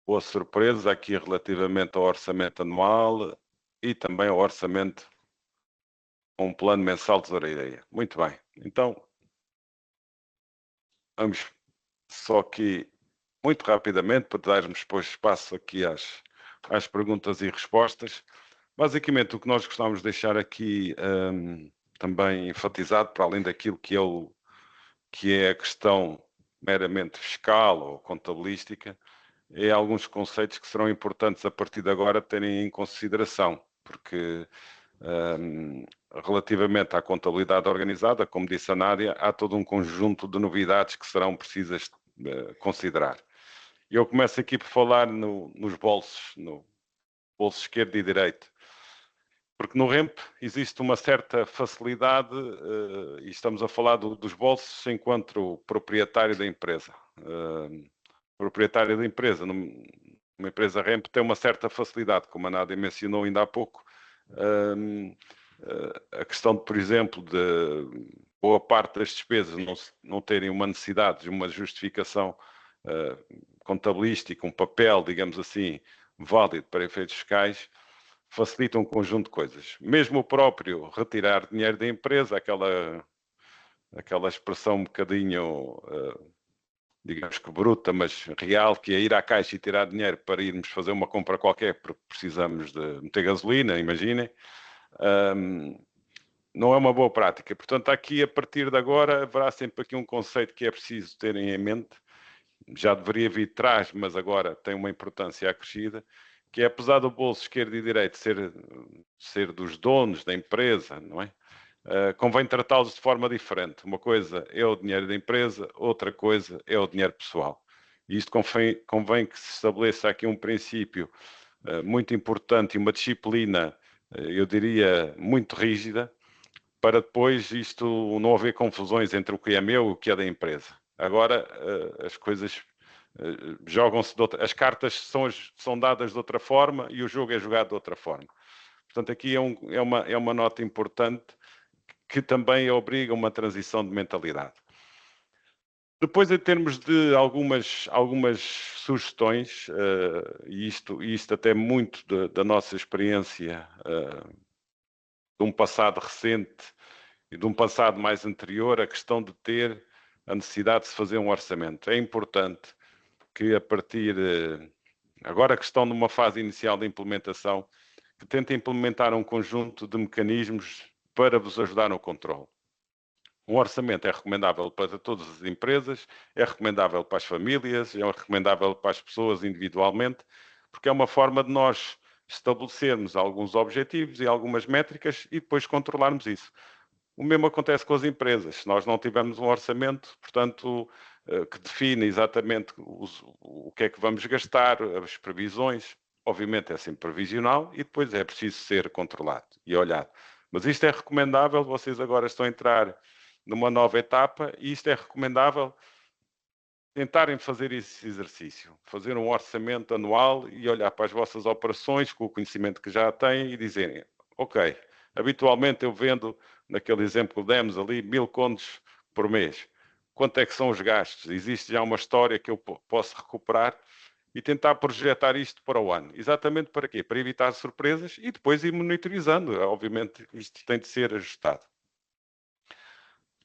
[SPEAKER 1] Boa surpresa aqui relativamente ao orçamento anual e também ao orçamento, um plano mensal de tesouraria. Muito bem. Então, vamos só aqui, muito rapidamente, para darmos depois espaço aqui às perguntas e respostas. Basicamente, o que nós gostamos de deixar aqui também enfatizado, para além daquilo que é a questão meramente fiscal ou contabilística, é alguns conceitos que serão importantes a partir de agora terem em consideração, porque relativamente à contabilidade organizada, como disse a Nádia, há todo um conjunto de novidades que serão precisas considerar. Eu começo aqui por falar nos bolsos, no bolso esquerdo e direito. Porque no REMP existe uma certa facilidade, e estamos a falar dos bolsos enquanto proprietário da empresa. Proprietário da empresa, numa empresa REMP, tem uma certa facilidade, como a Nádia mencionou ainda há pouco. A questão, por exemplo, de boa parte das despesas não terem uma necessidade de uma justificação contabilística, um papel, digamos assim, válido para efeitos fiscais, facilita um conjunto de coisas. Mesmo o próprio retirar dinheiro da empresa, aquela expressão um bocadinho, digamos que bruta, mas real, que é ir à caixa e tirar dinheiro para irmos fazer uma compra qualquer, porque precisamos de meter gasolina, imaginem, não é uma boa prática. Portanto, aqui, a partir de agora, haverá sempre aqui um conceito que é preciso terem em mente, já deveria vir de trás, mas agora tem uma importância acrescida, que é, apesar do bolso esquerdo e direito ser dos donos da empresa, não é? Convém tratá-los de forma diferente. Uma coisa é o dinheiro da empresa, outra coisa é o dinheiro pessoal. E isto convém que se estabeleça aqui um princípio muito importante e uma disciplina, eu diria, muito rígida, para depois isto não haver confusões entre o que é meu e o que é da empresa. Agora as coisas jogam-se as cartas são dadas de outra forma e o jogo é jogado de outra forma. Portanto, aqui é uma nota importante que também obriga uma transição de mentalidade. Depois, em termos de algumas sugestões, e isto até muito da nossa experiência de um passado recente e de um passado mais anterior, a questão de ter a necessidade de se fazer um orçamento. É importante que a partir, agora que estão numa fase inicial de implementação, que tentem implementar um conjunto de mecanismos para vos ajudar no controle. Um orçamento é recomendável para todas as empresas, é recomendável para as famílias, é recomendável para as pessoas individualmente, porque é uma forma de nós estabelecermos alguns objetivos e algumas métricas e depois controlarmos isso. O mesmo acontece com as empresas. Se nós não tivermos um orçamento, portanto, que define exatamente o que é que vamos gastar, as previsões, obviamente é sempre previsional e depois é preciso ser controlado e olhado. Mas isto é recomendável, vocês agora estão a entrar numa nova etapa e isto é recomendável tentarem fazer esse exercício, fazer um orçamento anual e olhar para as vossas operações com o conhecimento que já têm e dizerem, ok, habitualmente eu vendo, naquele exemplo que demos ali, 1000 contos por mês. Quanto é que são os gastos? Existe já uma história que eu posso recuperar e tentar projetar isto para o ano. Exatamente para quê? Para evitar surpresas e depois ir monitorizando. Obviamente isto tem de ser ajustado.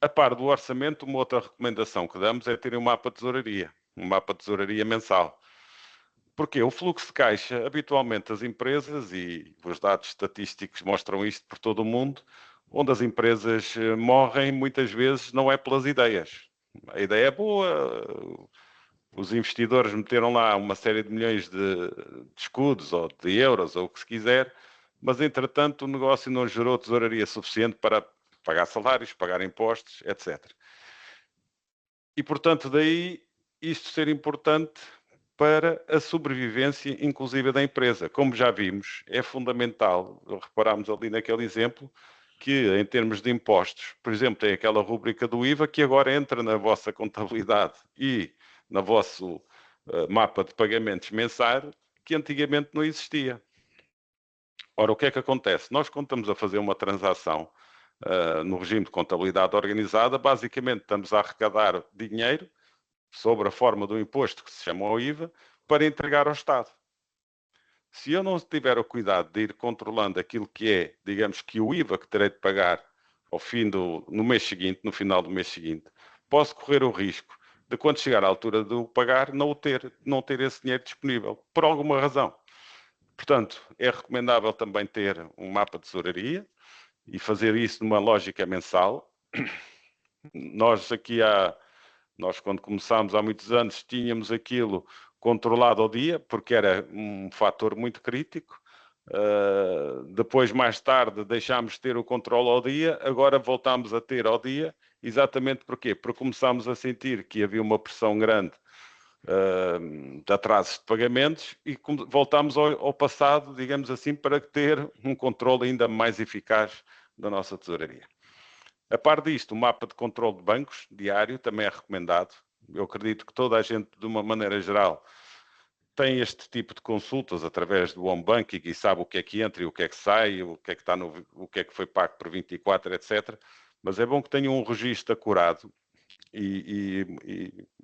[SPEAKER 1] A par do orçamento, uma outra recomendação que damos é ter um mapa de tesouraria mensal. Porque o fluxo de caixa, habitualmente as empresas, e os dados estatísticos mostram isto por todo o mundo, onde as empresas morrem muitas vezes não é pelas ideias. A ideia é boa, os investidores meteram lá uma série de milhões de escudos ou de euros ou o que se quiser, mas entretanto o negócio não gerou tesouraria suficiente para pagar salários, pagar impostos, etc. E, portanto, daí isto ser importante para a sobrevivência, inclusive, da empresa. Como já vimos, é fundamental, reparámos ali naquele exemplo, que em termos de impostos, por exemplo, tem aquela rúbrica do IVA que agora entra na vossa contabilidade e no vosso mapa de pagamentos mensais, que antigamente não existia. Ora, o que é que acontece? Nós, quando estamos a fazer uma transação no regime de contabilidade organizada, basicamente estamos a arrecadar dinheiro sobre a forma do imposto que se chama o IVA para entregar ao Estado. Se eu não tiver o cuidado de ir controlando aquilo que é, digamos que o IVA que terei de pagar no mês seguinte, no final do mês seguinte, posso correr o risco de, quando chegar à altura de o pagar, não ter esse dinheiro disponível, por alguma razão. Portanto, é recomendável também ter um mapa de tesouraria e fazer isso numa lógica mensal. Nós quando começámos há muitos anos, tínhamos aquilo controlado ao dia, porque era um fator muito crítico. Depois, mais tarde, deixámos de ter o controle ao dia, agora voltámos a ter ao dia. Exatamente porquê? Porque começámos a sentir que havia uma pressão grande de atrasos de pagamentos e voltámos ao passado, digamos assim, para ter um controle ainda mais eficaz da nossa tesouraria. A par disto, o mapa de controle de bancos diário também é recomendado. Eu acredito que toda a gente, de uma maneira geral, tem este tipo de consultas através do home banking e sabe o que é que entra e o que é que sai, o que é que foi pago por 24, etc. Mas é bom que tenham um registro acurado e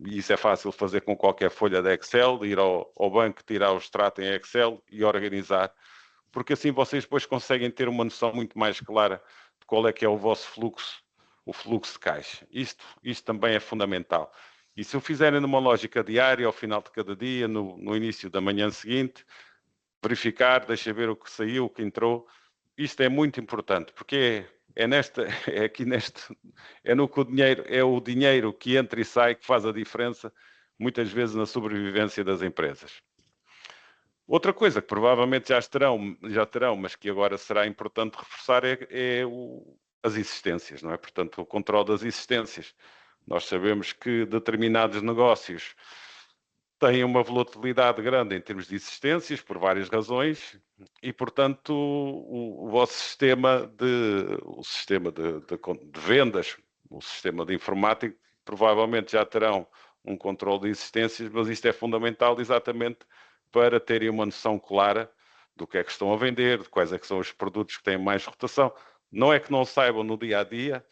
[SPEAKER 1] isso é fácil fazer com qualquer folha de Excel, ir ao banco, tirar o extrato em Excel e organizar, porque assim vocês depois conseguem ter uma noção muito mais clara de qual é que é o vosso fluxo, o fluxo de caixa. Isto também é fundamental. E se o fizerem numa lógica diária, ao final de cada dia, no início da manhã seguinte, verificar, deixa ver o que saiu, o que entrou, isto é muito importante, porque é no que o dinheiro que entra e sai que faz a diferença muitas vezes na sobrevivência das empresas. Outra coisa que provavelmente já terão, mas que agora será importante reforçar as existências, não é? Portanto, o controle das existências. Nós sabemos que determinados negócios têm uma volatilidade grande em termos de existências, por várias razões, e, portanto, o vosso sistema de vendas, o sistema de informática, provavelmente já terão um controle de existências, mas isto é fundamental exatamente para terem uma noção clara do que é que estão a vender, de quais é que são os produtos que têm mais rotação. Não é que não saibam no dia-a-dia,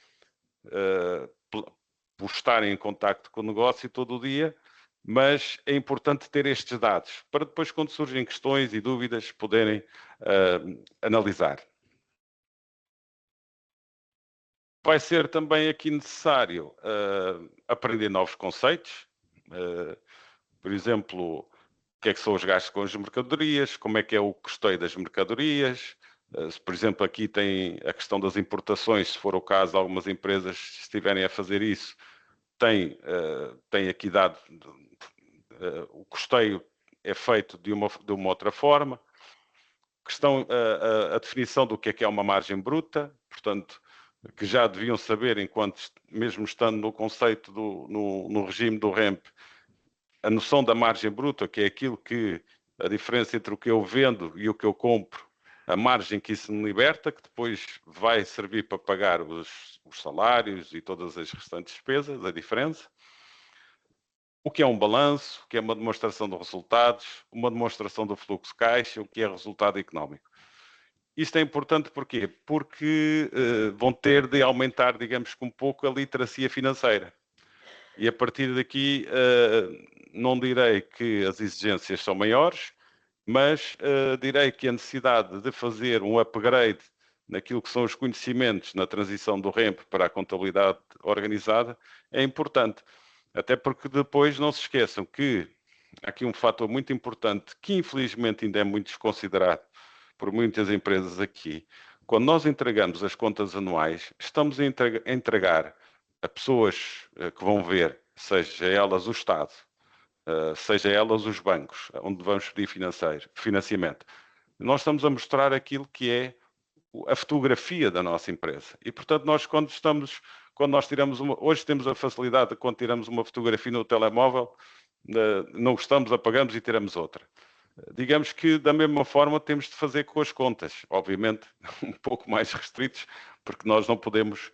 [SPEAKER 1] por estarem em contacto com o negócio todo o dia, mas é importante ter estes dados, para depois, quando surgem questões e dúvidas, poderem analisar. Vai ser também aqui necessário aprender novos conceitos, por exemplo, o que é que são os gastos com as mercadorias, como é que é o custeio das mercadorias. Por exemplo, aqui tem a questão das importações, se for o caso, algumas empresas, se estiverem a fazer isso, têm aqui dado, o custeio é feito de uma outra forma. A definição do que é uma margem bruta, portanto, que já deviam saber, mesmo estando no conceito, no regime do REMP, a noção da margem bruta, que é aquilo que a diferença entre o que eu vendo e o que eu compro, a margem que isso me liberta, que depois vai servir para pagar os salários e todas as restantes despesas, a diferença. O que é um balanço, o que é uma demonstração de resultados, uma demonstração do fluxo de caixa, o que é resultado económico. Isto é importante porquê? Porque vão ter de aumentar, digamos que um pouco, a literacia financeira. E a partir daqui, não direi que as exigências são maiores, mas direi que a necessidade de fazer um upgrade naquilo que são os conhecimentos na transição do REMP para a contabilidade organizada é importante. Até porque depois não se esqueçam que há aqui um fator muito importante que infelizmente ainda é muito desconsiderado por muitas empresas aqui. Quando nós entregamos as contas anuais, estamos a entregar a pessoas que vão ver, seja elas o Estado, seja elas os bancos, onde vamos pedir financiamento. Nós estamos a mostrar aquilo que é a fotografia da nossa empresa. E, portanto, nós hoje temos a facilidade de quando tiramos uma fotografia no telemóvel, não gostamos, apagamos e tiramos outra. Digamos que da mesma forma temos de fazer com as contas, obviamente um pouco mais restritos, porque nós não podemos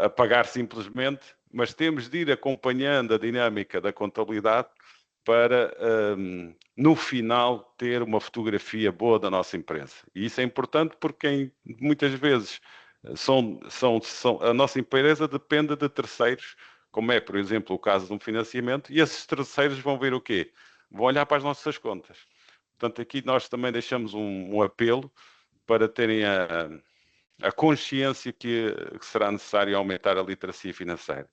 [SPEAKER 1] apagar simplesmente, mas temos de ir acompanhando a dinâmica da contabilidade para, no final, ter uma fotografia boa da nossa empresa. E isso é importante porque muitas vezes a nossa empresa depende de terceiros, como é, por exemplo, o caso de um financiamento, e esses terceiros vão ver o quê? Vão olhar para as nossas contas. Portanto, aqui nós também deixamos um apelo para terem a consciência que será necessário aumentar a literacia financeira.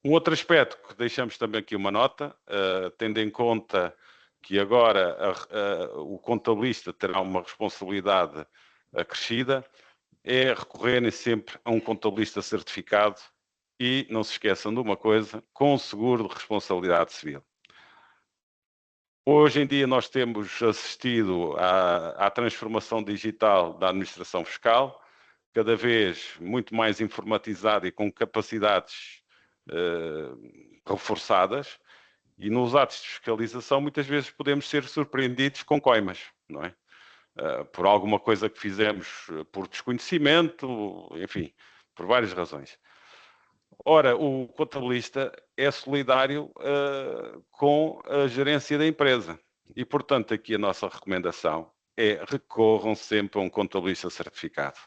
[SPEAKER 1] Um outro aspecto que deixamos também aqui uma nota, tendo em conta que agora o contabilista terá uma responsabilidade acrescida, é recorrerem sempre a um contabilista certificado e, não se esqueçam de uma coisa, com seguro de responsabilidade civil. Hoje em dia nós temos assistido à transformação digital da administração fiscal, cada vez muito mais informatizada e com capacidades reforçadas, e nos atos de fiscalização muitas vezes podemos ser surpreendidos com coimas, não é? Por alguma coisa que fizemos por desconhecimento, enfim, por várias razões. Ora, o contabilista é solidário com a gerência da empresa e, portanto, aqui a nossa recomendação é recorram sempre a um contabilista certificado.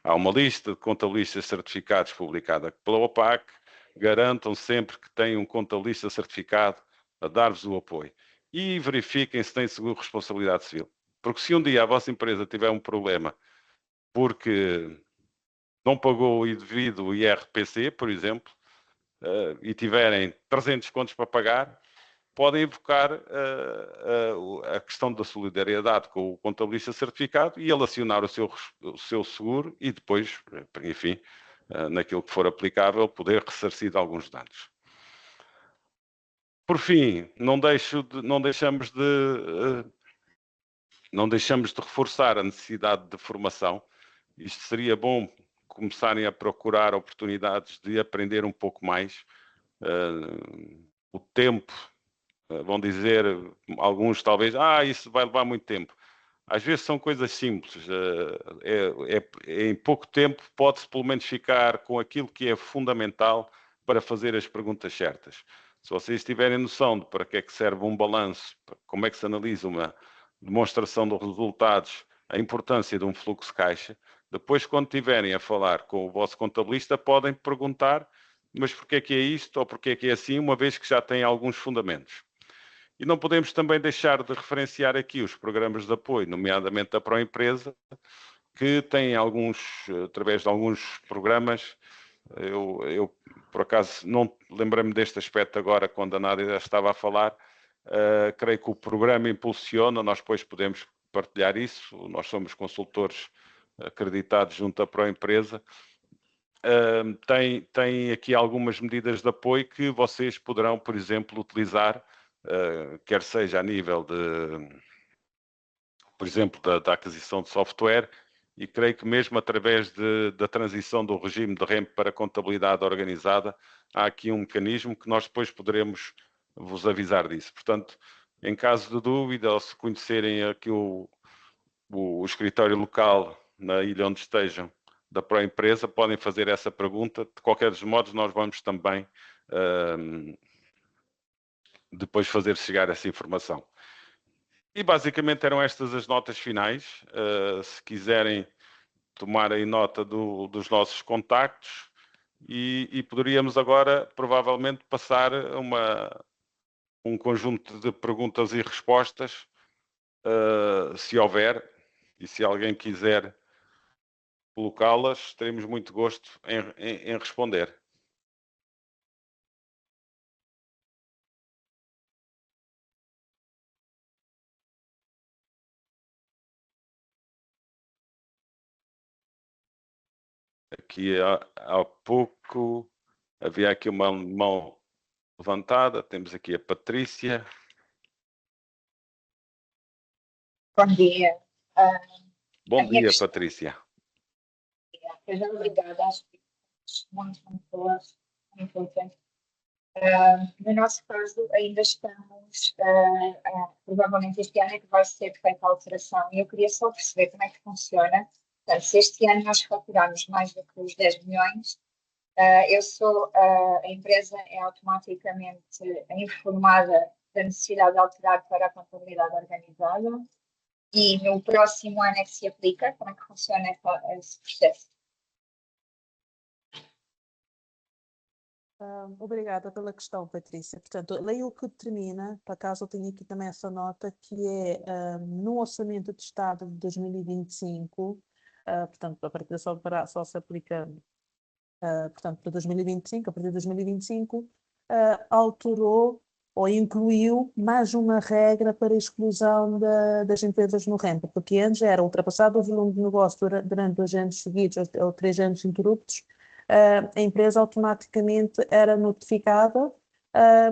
[SPEAKER 1] Há uma lista de contabilistas certificados publicada pela OPAC, garantam sempre que têm um contabilista certificado a dar-vos o apoio e verifiquem se têm seguro de responsabilidade civil. Porque se um dia a vossa empresa tiver um problema porque não pagou o devido IRPC, por exemplo, e tiverem 300 contos para pagar, podem invocar a questão da solidariedade com o contabilista certificado e ele acionar o seu seguro e depois, enfim, naquilo que for aplicável, poder ressarcir de alguns danos. Por fim, não deixamos de reforçar a necessidade de formação. Isto seria bom começarem a procurar oportunidades de aprender um pouco mais. O tempo, vão dizer alguns talvez, isso vai levar muito tempo. Às vezes são coisas simples. Em pouco tempo pode-se pelo menos ficar com aquilo que é fundamental para fazer as perguntas certas. Se vocês tiverem noção de para que é que serve um balanço, como é que se analisa uma demonstração de resultados, a importância de um fluxo de caixa, depois quando tiverem a falar com o vosso contabilista podem perguntar, mas porquê é que é isto ou porquê é que é assim, uma vez que já têm alguns fundamentos. E não podemos também deixar de referenciar aqui os programas de apoio, nomeadamente a Proempresa, que têm através de alguns programas, eu por acaso não lembrei-me deste aspecto agora quando a Nádia estava a falar, creio que o programa impulsiona, nós depois podemos partilhar isso, nós somos consultores acreditados junto à Proempresa, tem aqui algumas medidas de apoio que vocês poderão, por exemplo, utilizar, quer seja a nível de, por exemplo, da aquisição de software, e creio que mesmo através da transição do regime de REMP para contabilidade organizada, há aqui um mecanismo que nós depois poderemos vos avisar disso. Portanto, em caso de dúvida, ou se conhecerem aqui o escritório local na ilha onde estejam, da Proempresa, podem fazer essa pergunta. De qualquer dos modos, nós vamos também depois fazer chegar essa informação. E basicamente eram estas as notas finais. Se quiserem tomar aí nota dos nossos contactos e poderíamos agora provavelmente passar um conjunto de perguntas e respostas, se houver, e se alguém quiser colocá-las, teremos muito gosto em responder. Aqui há pouco havia aqui uma mão levantada, temos aqui a Patrícia.
[SPEAKER 5] Bom dia.
[SPEAKER 1] Bom dia, Patrícia.
[SPEAKER 5] Seja obrigada, acho que muito boas, muito importante. No nosso caso, ainda estamos, provavelmente este ano é que vai ser feita a alteração, e eu queria só perceber como é que funciona. Portanto, se este ano nós faturarmos mais do que os 10 milhões, a empresa é automaticamente informada da necessidade de alterar para a contabilidade organizada, e no próximo ano é que se aplica. Como é que funciona esse processo?
[SPEAKER 7] Obrigada pela questão, Patrícia. Portanto, a lei o que determina, por acaso eu tenho aqui também essa nota, que é no Orçamento de Estado de 2025, portanto, a partir só se aplica, portanto, para 2025, a partir de 2025, alterou ou incluiu mais uma regra para a exclusão das empresas no REMP, porque antes era ultrapassado o volume de negócio durante 2 anos seguidos ou 3 anos interruptos, a empresa automaticamente era notificada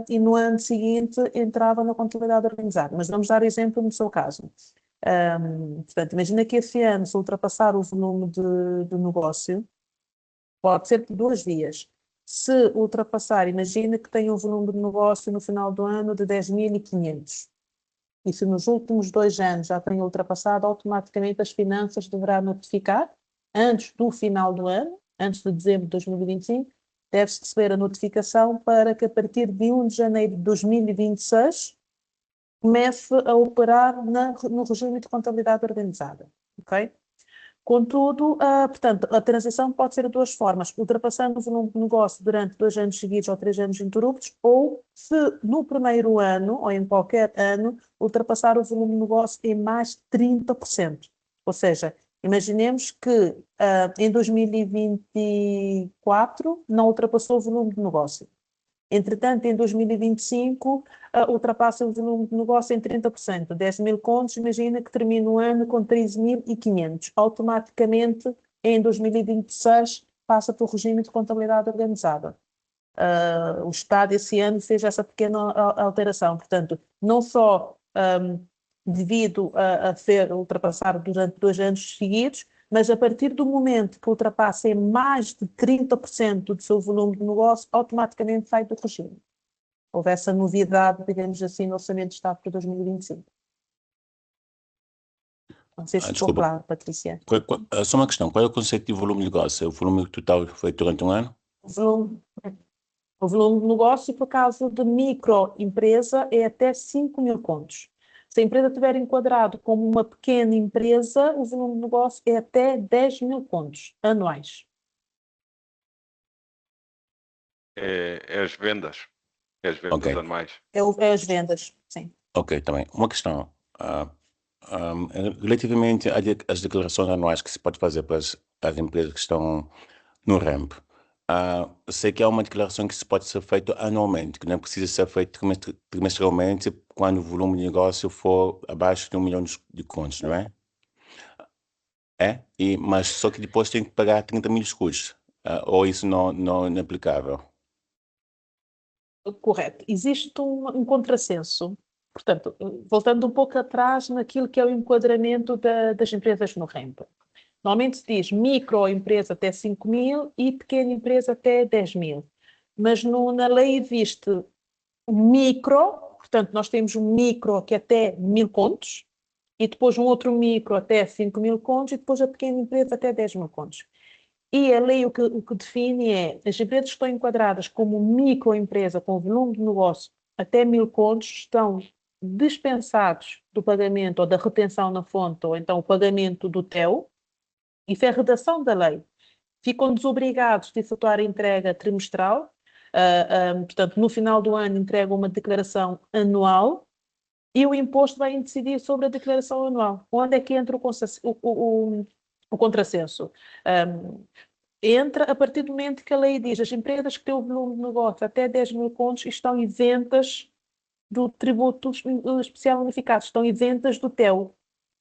[SPEAKER 7] e no ano seguinte entrava na contabilidade organizada. Mas vamos dar exemplo no seu caso. Portanto, imagina que esse ano, se ultrapassar o volume de negócio, pode ser por 2 vias. Se ultrapassar, imagina que tem um volume de negócio no final do ano de 10.500. E se nos últimos 2 anos já tem ultrapassado, automaticamente as finanças deverá notificar, antes do final do ano, antes de dezembro de 2025, deve-se receber a notificação para que a partir de 1 de janeiro de 2026 comece a operar no regime de contabilidade organizada. Ok? Contudo, portanto, a transição pode ser de 2 formas: ultrapassando o volume de negócio durante 2 anos seguidos ou 3 anos interruptos, ou se no primeiro ano, ou em qualquer ano, ultrapassar o volume de negócio em mais 30%. Ou seja, imaginemos que em 2024 não ultrapassou o volume de negócio. Entretanto, em 2025, ultrapassa o volume de negócio em 30%. 10.000 contos, imagina que termina o ano com 13.500. Automaticamente, em 2026, passa para o regime de contabilidade organizada. o Estado esse ano fez essa pequena alteração. Portanto, não só devido a ser ultrapassado durante 2 anos seguidos, mas a partir do momento que ultrapassem mais de 30% do seu volume de negócio, automaticamente sai do regime. Houve essa novidade, digamos assim, no Orçamento de Estado para 2025. Não sei se ficou
[SPEAKER 6] desculpa.
[SPEAKER 7] claro, Patrícia.
[SPEAKER 6] Só uma questão, qual é o conceito de volume de negócio? É o volume total feito durante um ano?
[SPEAKER 7] O volume de negócio, por causa de microempresa, é até 5.000 contos. Se a empresa estiver enquadrado como uma pequena empresa, o volume de negócio é até 10.000 contos anuais.
[SPEAKER 1] É as vendas. É as vendas
[SPEAKER 6] Ok.
[SPEAKER 1] anuais.
[SPEAKER 7] É as vendas, sim.
[SPEAKER 6] Ok, também. Uma questão. Relativamente às declarações anuais que se pode fazer para as empresas que estão no RAMP, sei que há uma declaração que se pode ser feita anualmente, que não precisa ser feita trimestralmente quando o volume de negócio for abaixo de 1 milhão de contos, não é? Mas só que depois tem que pagar 30 mil escudos, ou isso não é aplicável?
[SPEAKER 7] Correto. Existe um contrassenso. Portanto, voltando um pouco atrás naquilo que é o enquadramento das empresas no RAMP. Normalmente se diz microempresa até 5.000 e pequena empresa até 10.000. Mas na lei existe micro, portanto, nós temos um micro que é até 1.000 contos, e depois um outro micro até 5.000 contos, e depois a pequena empresa até 10.000 contos. E a lei o que define é as empresas que estão enquadradas como microempresa com volume de negócio até 1.000 contos estão dispensados do pagamento ou da retenção na fonte, ou então o pagamento do TEU. Isso é a redação da lei. Ficam desobrigados de efetuar a entrega trimestral, portanto, no final do ano entregam uma declaração anual e o imposto vai decidir sobre a declaração anual. Onde é que entra o contrassenso? Entra a partir do momento que a lei diz as empresas que têm o volume de negócio até 10.000 contos estão isentas do tributo especial unificado, estão isentas do TEU.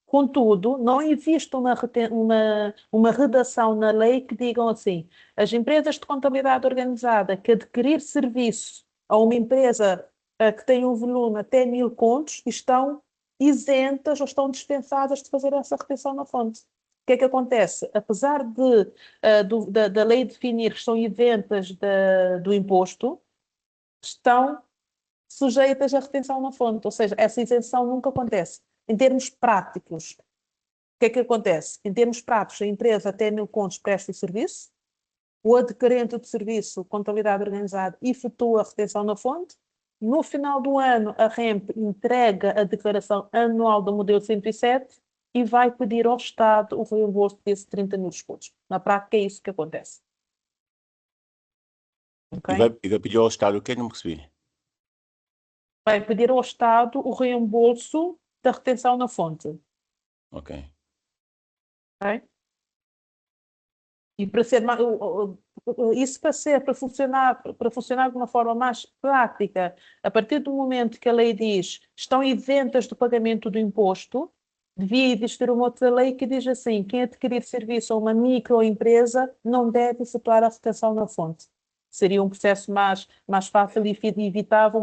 [SPEAKER 7] Contudo, não existe uma redação na lei que digam assim, as empresas de contabilidade organizada que adquirir serviço a uma empresa que tem um volume até 1.000 contos estão isentas ou estão dispensadas de fazer essa retenção na fonte. O que é que acontece? Apesar da lei definir que estão isentas do imposto, estão sujeitas à retenção na fonte, ou seja, essa isenção nunca acontece. Em termos práticos, o que é que acontece? Em termos práticos, a empresa até 1.000 contos presta o serviço, o adquirente do serviço, contabilidade organizada, efetua a retenção na fonte. No final do ano, a RAMP entrega a declaração anual do modelo 107 e vai pedir ao Estado o reembolso desses 30 mil escudos. Na prática, é isso que acontece. Okay?
[SPEAKER 6] E vai pedir ao Estado o que? Não percebi.
[SPEAKER 7] Vai pedir ao Estado o reembolso da retenção na fonte.
[SPEAKER 6] Ok.
[SPEAKER 7] Okay? E para ser isso para funcionar de uma forma mais prática, a partir do momento que a lei diz estão isentas do pagamento do imposto, devia existir uma outra lei que diz assim, quem adquirir serviço a uma microempresa não deve efetuar a retenção na fonte. Seria um processo mais fácil e evitável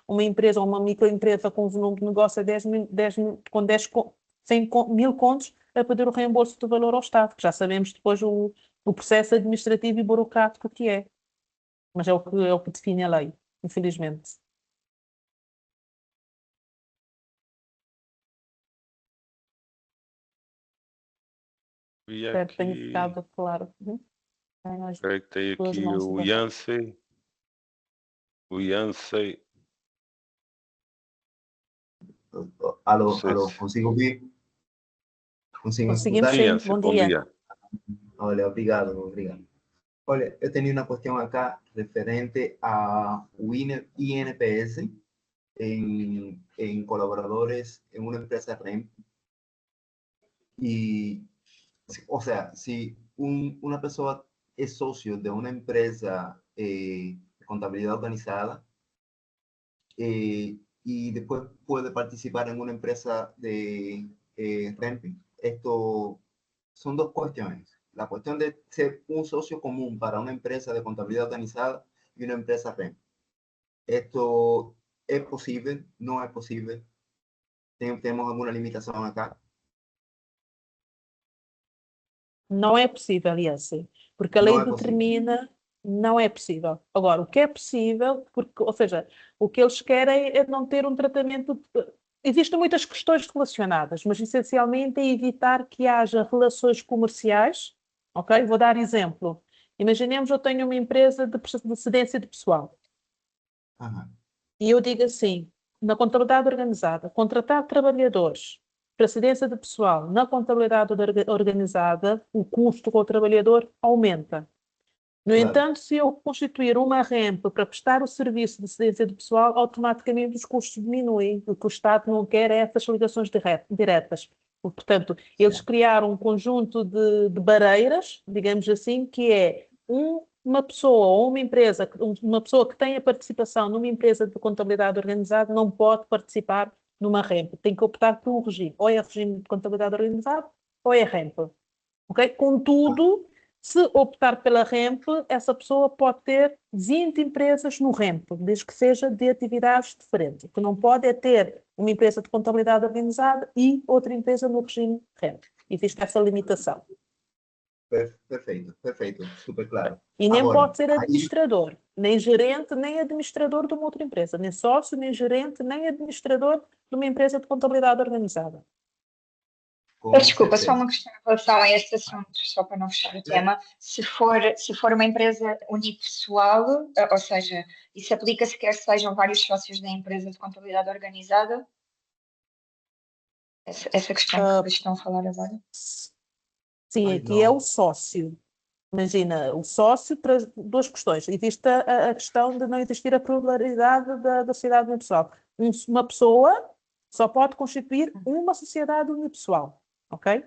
[SPEAKER 7] uma empresa ou uma microempresa com volume de negócio a 100 mil contos a pedir o reembolso do valor ao Estado, que já sabemos depois o processo administrativo e burocrático que é. Mas é o que define a lei, infelizmente.
[SPEAKER 1] E
[SPEAKER 7] Espero que tenha
[SPEAKER 1] aqui,
[SPEAKER 7] ficado claro.
[SPEAKER 1] creio que tem aqui o Yancey. O Yancey.
[SPEAKER 9] Alô,
[SPEAKER 1] Sei
[SPEAKER 9] alô,
[SPEAKER 1] se-
[SPEAKER 9] consigo ouvir? Consigo
[SPEAKER 7] Conseguimos
[SPEAKER 9] escutar?
[SPEAKER 7] sim,
[SPEAKER 1] Yancey,
[SPEAKER 7] bom
[SPEAKER 1] bom
[SPEAKER 7] dia.
[SPEAKER 1] dia.
[SPEAKER 9] Olha, obrigado. Olha, eu tenho uma questão acá referente ao INPS em colaboradores em uma empresa REM. E, o sea, si una pessoa é sócio de uma empresa de contabilidade organizada y después puede participar en una empresa de renting. Esto son dos cuestiones. La cuestión de ser un socio común para una empresa de contabilidad organizada y una empresa REM. ¿Esto es posible? ¿No es posible? ¿Tenemos alguna limitación acá?
[SPEAKER 7] Não é possível esse, porque a
[SPEAKER 9] Não
[SPEAKER 7] lei
[SPEAKER 9] é possível.
[SPEAKER 7] determina, não é possível. Agora, o que é possível, porque, ou seja, o que eles querem é não ter um tratamento. Existem muitas questões relacionadas, mas essencialmente é evitar que haja relações comerciais. Ok? Vou dar exemplo. Imaginemos eu tenho uma empresa de cedência de pessoal.
[SPEAKER 9] Ajá.
[SPEAKER 7] E eu digo assim, na contabilidade organizada, contratar trabalhadores para cedência de pessoal na contabilidade organizada, o custo com o trabalhador aumenta. No
[SPEAKER 9] Claro.
[SPEAKER 7] entanto, se eu constituir uma REMP para prestar o serviço de cedência de pessoal, automaticamente os custos diminuem. O que o Estado não quer é essas ligações diretas. Portanto, eles criaram um conjunto de barreiras, digamos assim, que é uma pessoa ou uma empresa, uma pessoa que tenha participação numa empresa de contabilidade organizada não pode participar numa REMP. Tem que optar por um regime. Ou é regime de contabilidade organizada ou é REMP. Okay? Contudo, se optar pela REMP, essa pessoa pode ter 20 empresas no REMP, desde que seja de atividades diferentes. O que não pode é ter uma empresa de contabilidade organizada e outra empresa no regime REMP. Existe essa limitação.
[SPEAKER 9] Perfeito, perfeito, super claro.
[SPEAKER 7] E nem
[SPEAKER 9] Agora,
[SPEAKER 7] pode ser administrador, nem gerente, nem administrador de uma outra empresa, nem sócio, nem gerente, nem administrador de uma empresa de contabilidade organizada.
[SPEAKER 5] Desculpa, só uma questão em relação a este assunto, só para não fechar o tema. Se for uma empresa unipessoal, ou seja, isso aplica-se quer sejam vários sócios da empresa de contabilidade organizada? Essa questão que estão a falar agora?
[SPEAKER 7] Sim, aqui é o sócio. Imagina, o sócio traz duas questões. Existe a questão de não existir a pluralidade da sociedade unipessoal. Uma pessoa só pode constituir uma sociedade unipessoal. Ok?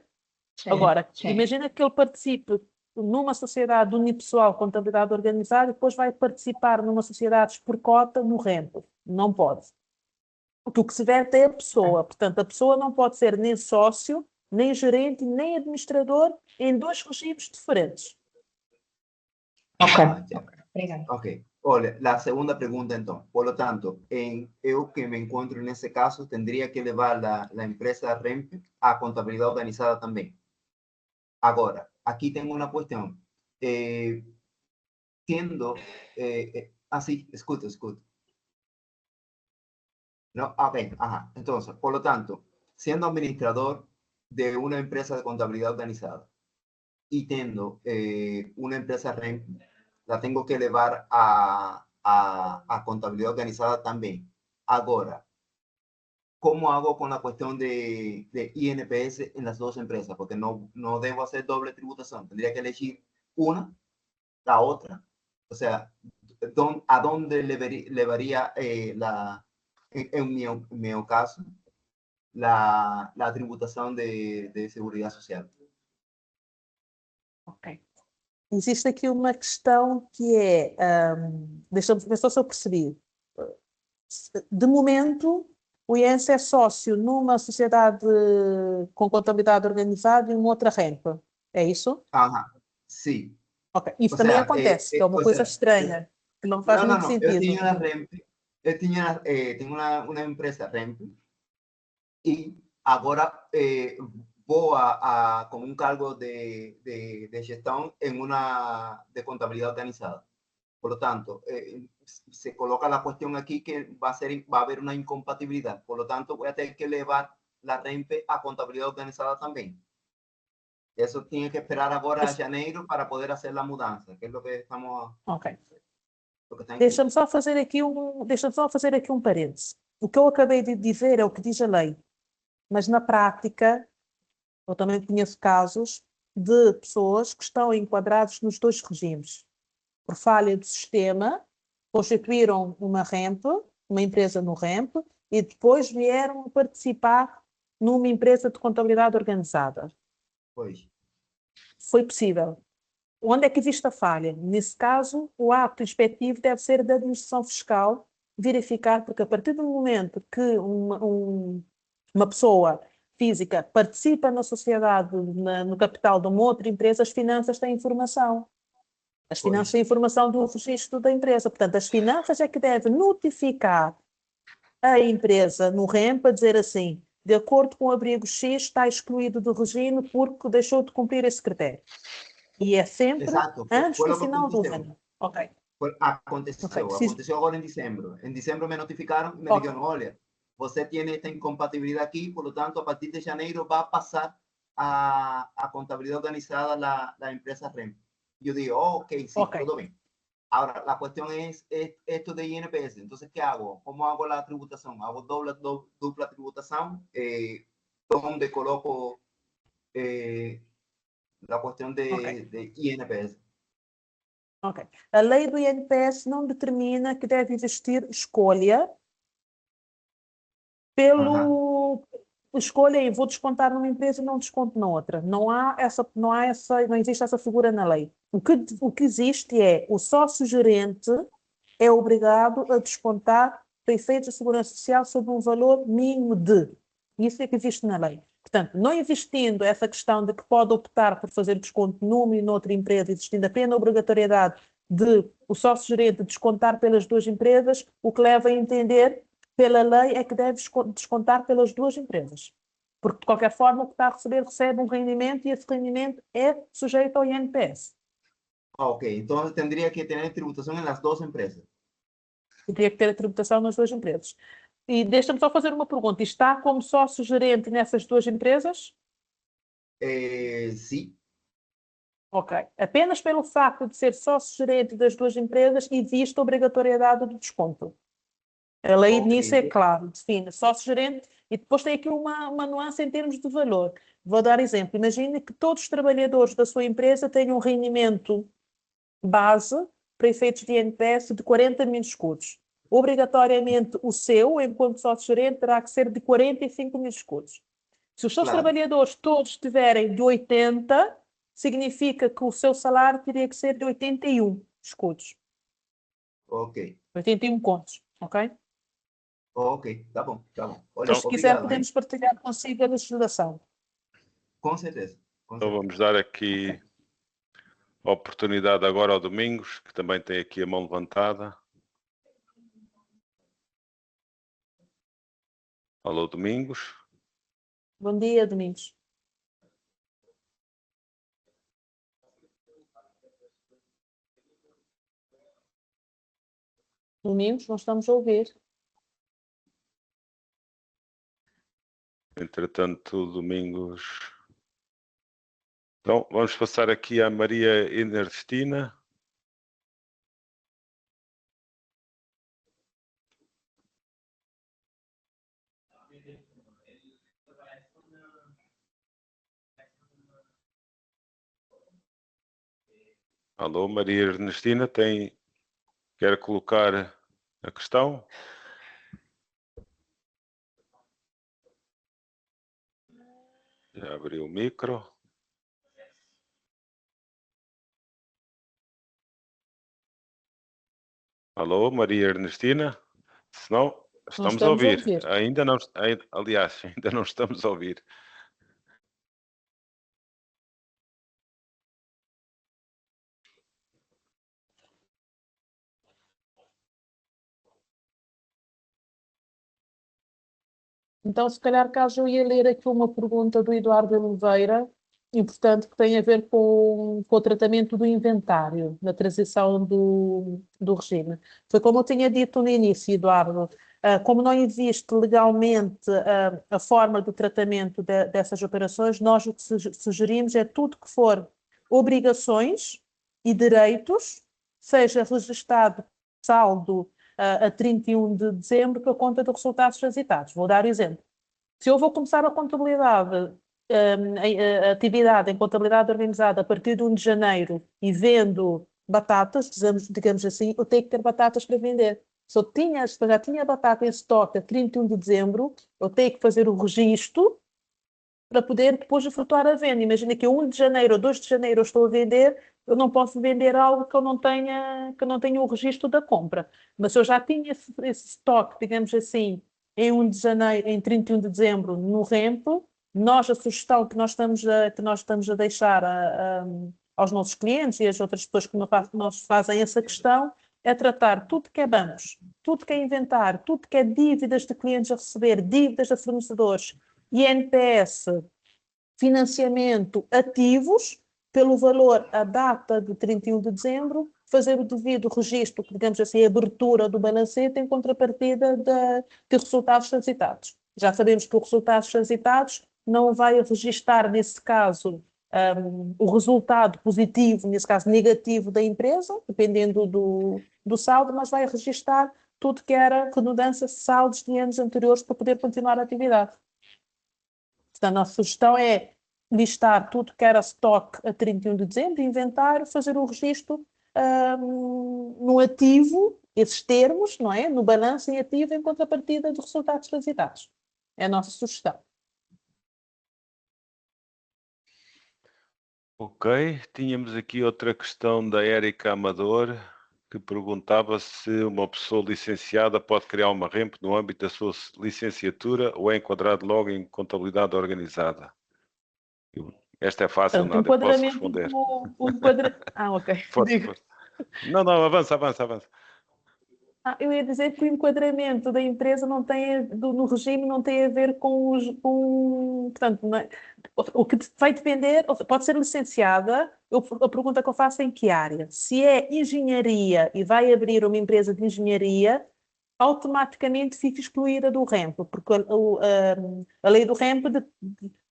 [SPEAKER 5] Sim,
[SPEAKER 7] agora,
[SPEAKER 5] sim.
[SPEAKER 7] Imagina que ele participe numa sociedade unipessoal, contabilidade organizada, e depois vai participar numa sociedade por cota no REMP. Não pode. Porque o que se verte é a pessoa. Portanto, a pessoa não pode ser nem sócio, nem gerente, nem administrador em dois regimes diferentes.
[SPEAKER 5] Ok, obrigada.
[SPEAKER 9] Ok. Olha, la segunda pregunta entonces. Por lo tanto, yo que me encuentro en ese caso, tendría que llevar la empresa REMP a contabilidad organizada también. Ahora, aquí tengo una cuestión. Sí, escucha. No, ok, ajá. Entonces, por lo tanto, siendo administrador de una empresa de contabilidad organizada y teniendo una empresa REMP, la tengo que elevar a contabilidad organizada también. Ahora, ¿cómo hago con la cuestión de INPS en las dos empresas? Porque no debo hacer doble tributación. Tendría que elegir una, la otra. O sea, ¿a dónde le varía en mi caso la tributación de seguridad social?
[SPEAKER 7] Ok. Existe aqui uma questão que é, deixa-me ver só se eu percebi. De momento, o IENS é sócio numa sociedade com contabilidade organizada e uma outra REMP. É isso?
[SPEAKER 9] Ajá, sim.
[SPEAKER 7] Ok. Isso
[SPEAKER 9] O
[SPEAKER 7] também
[SPEAKER 9] sea,
[SPEAKER 7] acontece, que é uma coisa estranha, que não faz muito sentido.
[SPEAKER 9] Yo tenía una REMP, tengo una empresa REMP y ahora voy con un cargo de gestión en una de contabilidad organizada. Por lo tanto, se coloca la cuestión aquí que va a haber una incompatibilidad. Por lo tanto, voy a tener que elevar la REMP a contabilidad organizada también. Eso tiene que esperar ahora a janeiro para poder hacer la mudanza, que es lo que estamos...
[SPEAKER 7] Ok. Deixa-me só fazer aqui um parêntese. O que eu acabei de dizer é o que diz a lei. Mas na prática, eu também conheço casos de pessoas que estão enquadrados nos dois regimes. Por falha do sistema, constituíram uma REMP, uma empresa no REMP, e depois vieram participar numa empresa de contabilidade organizada.
[SPEAKER 9] Pois.
[SPEAKER 7] Foi possível. Onde é que existe a falha? Nesse caso, o ato inspectivo deve ser da administração fiscal verificar, porque a partir do momento que uma pessoa física participa na sociedade, no capital de uma outra empresa, as finanças têm informação. As finanças têm informação do registro da empresa. Portanto, as finanças é que devem notificar a empresa no REMP a dizer assim, de acordo com o abrigo X, está excluído do regime porque deixou de cumprir esse critério. E é sempre
[SPEAKER 9] Exato,
[SPEAKER 7] antes
[SPEAKER 9] foi
[SPEAKER 7] do
[SPEAKER 9] o que
[SPEAKER 7] final do
[SPEAKER 9] aconteceu.
[SPEAKER 7] ano. Ok.
[SPEAKER 9] Aconteceu,
[SPEAKER 7] Ok, preciso-
[SPEAKER 9] aconteceu agora em dezembro. Em dezembro me notificaram e me
[SPEAKER 7] Ok.
[SPEAKER 9] dijeron, olha, você tem esta incompatibilidade aqui, por lo tanto, a partir de janeiro vai passar a contabilidad organizada la empresa REM. Yo digo, oh, ok, sí,
[SPEAKER 7] Ok.
[SPEAKER 9] todo bien. Ahora, la cuestión es esto de INPS. Entonces, ¿qué hago? ¿Cómo hago la tributación? ¿Hago dupla tributación? ¿Dónde coloco la cuestión
[SPEAKER 7] Ok.
[SPEAKER 9] de INPS?
[SPEAKER 7] Ok. A lei do INPS não determina que deve existir escolha pelo escolha e vou descontar numa empresa e não desconto na outra. Não existe essa figura na lei. O que existe é o sócio-gerente é obrigado a descontar para efeitos de segurança social sobre um valor mínimo de. Isso é que existe na lei. Portanto, não existindo essa questão de que pode optar por fazer desconto numa e noutra empresa, existindo apenas a obrigatoriedade de o sócio-gerente descontar pelas duas empresas, o que leva a entender pela lei é que deve descontar pelas duas empresas. Porque, de qualquer forma, o que está a receber recebe um rendimento e esse rendimento é sujeito ao INPS.
[SPEAKER 9] Ok, entonces tendría que tener tributación en las dos empresas.
[SPEAKER 7] Teria que ter a tributação nas duas empresas. E deixa-me só fazer uma pergunta. Está como sócio-gerente nessas duas empresas?
[SPEAKER 9] Sí.
[SPEAKER 7] Ok. Apenas pelo facto de ser sócio-gerente das duas empresas existe a obrigatoriedade do desconto. A lei
[SPEAKER 9] Ok.
[SPEAKER 7] nisso é claro, define sócio-gerente e depois tem aqui uma nuance em termos de valor. Vou dar exemplo. Imagine que todos os trabalhadores da sua empresa tenham um rendimento base para efeitos de INPS de 40.000 escudos. Obrigatoriamente o seu, enquanto sócio-gerente, terá que ser de 45.000 escudos. Se os seus
[SPEAKER 9] Claro.
[SPEAKER 7] trabalhadores todos estiverem de 80, significa que o seu salário teria que ser de 81 escudos.
[SPEAKER 9] Ok.
[SPEAKER 7] 81 contos, ok?
[SPEAKER 9] Ok, tá bom, tá bom. Olha,
[SPEAKER 7] Então, se quiser,
[SPEAKER 9] obrigado, hein?
[SPEAKER 7] podemos partilhar consigo a legislação.
[SPEAKER 9] Com certeza. Com
[SPEAKER 1] Então
[SPEAKER 9] certeza.
[SPEAKER 1] vamos dar aqui a oportunidade agora ao Domingos, que também tem aqui a mão levantada. Alô, Domingos.
[SPEAKER 7] Bom dia, Domingos. Domingos, não estamos a ouvir.
[SPEAKER 1] Entretanto, Domingos. Então, vamos passar aqui à Maria Ernestina. Alô, Maria Ernestina, quer colocar a questão? Já abriu o micro. Alô, Maria Ernestina? Se não, estamos a ouvir. Ainda não, aliás, ainda não estamos a ouvir.
[SPEAKER 7] Então, se calhar, caso eu ia ler aqui uma pergunta do Eduardo Oliveira, importante, que tem a ver com o tratamento do inventário, na transição do regime. Foi como eu tinha dito no início, Eduardo, como não existe legalmente a forma do tratamento dessas operações, nós o que sugerimos é tudo que for obrigações e direitos, seja registado saldo a 31 de dezembro por conta dos resultados transitados. Vou dar exemplo. Se eu vou começar a contabilidade, a atividade em contabilidade organizada a partir de 1 de janeiro e vendo batatas, digamos assim, eu tenho que ter batatas para vender. Se eu já tinha batata em estoque a 31 de dezembro, eu tenho que fazer o registro para poder depois efetuar a venda. Imagina que a 1 de janeiro ou 2 de janeiro eu estou a vender, eu não posso vender algo que eu não tenha o registro da compra. Mas se eu já tinha esse estoque, digamos assim, em 1 de janeiro, em 31 de dezembro, no REMP, a sugestão que nós estamos a deixar aos nossos clientes e às outras pessoas que nos fazem essa questão, é tratar tudo que é bancos, tudo que é inventário, tudo que é dívidas de clientes a receber, dívidas de fornecedores, INPS, financiamento, ativos, pelo valor à data de 31 de dezembro, fazer o devido registro, digamos assim, a abertura do balancete em contrapartida de resultados transitados. Já sabemos que os resultados transitados não vai registar, nesse caso, o resultado positivo, nesse caso negativo da empresa, dependendo do saldo, mas vai registar tudo que era redundância de saldos de anos anteriores para poder continuar a atividade. Portanto, a nossa sugestão é listar tudo que era stock a 31 de dezembro, inventário, fazer o registro no ativo, esses termos, não é? No balanço em ativo em contrapartida dos resultados transitados. É a nossa sugestão.
[SPEAKER 1] Ok, tínhamos aqui outra questão da Érica Amador, que perguntava se uma pessoa licenciada pode criar uma REMP no âmbito da sua licenciatura ou é enquadrado logo em contabilidade organizada. Esta é fácil,
[SPEAKER 7] Portanto,
[SPEAKER 1] Nádia, posso
[SPEAKER 7] enquadramento
[SPEAKER 1] responder.
[SPEAKER 7] ok.
[SPEAKER 1] Força, força. Não, avança.
[SPEAKER 7] Eu ia dizer que o enquadramento da empresa não tem, no regime não tem a ver portanto, não é, o que vai depender, pode ser licenciada, a pergunta que eu faço é em que área? Se é engenharia e vai abrir uma empresa de engenharia, automaticamente fica excluída do REMP, porque a lei do REMP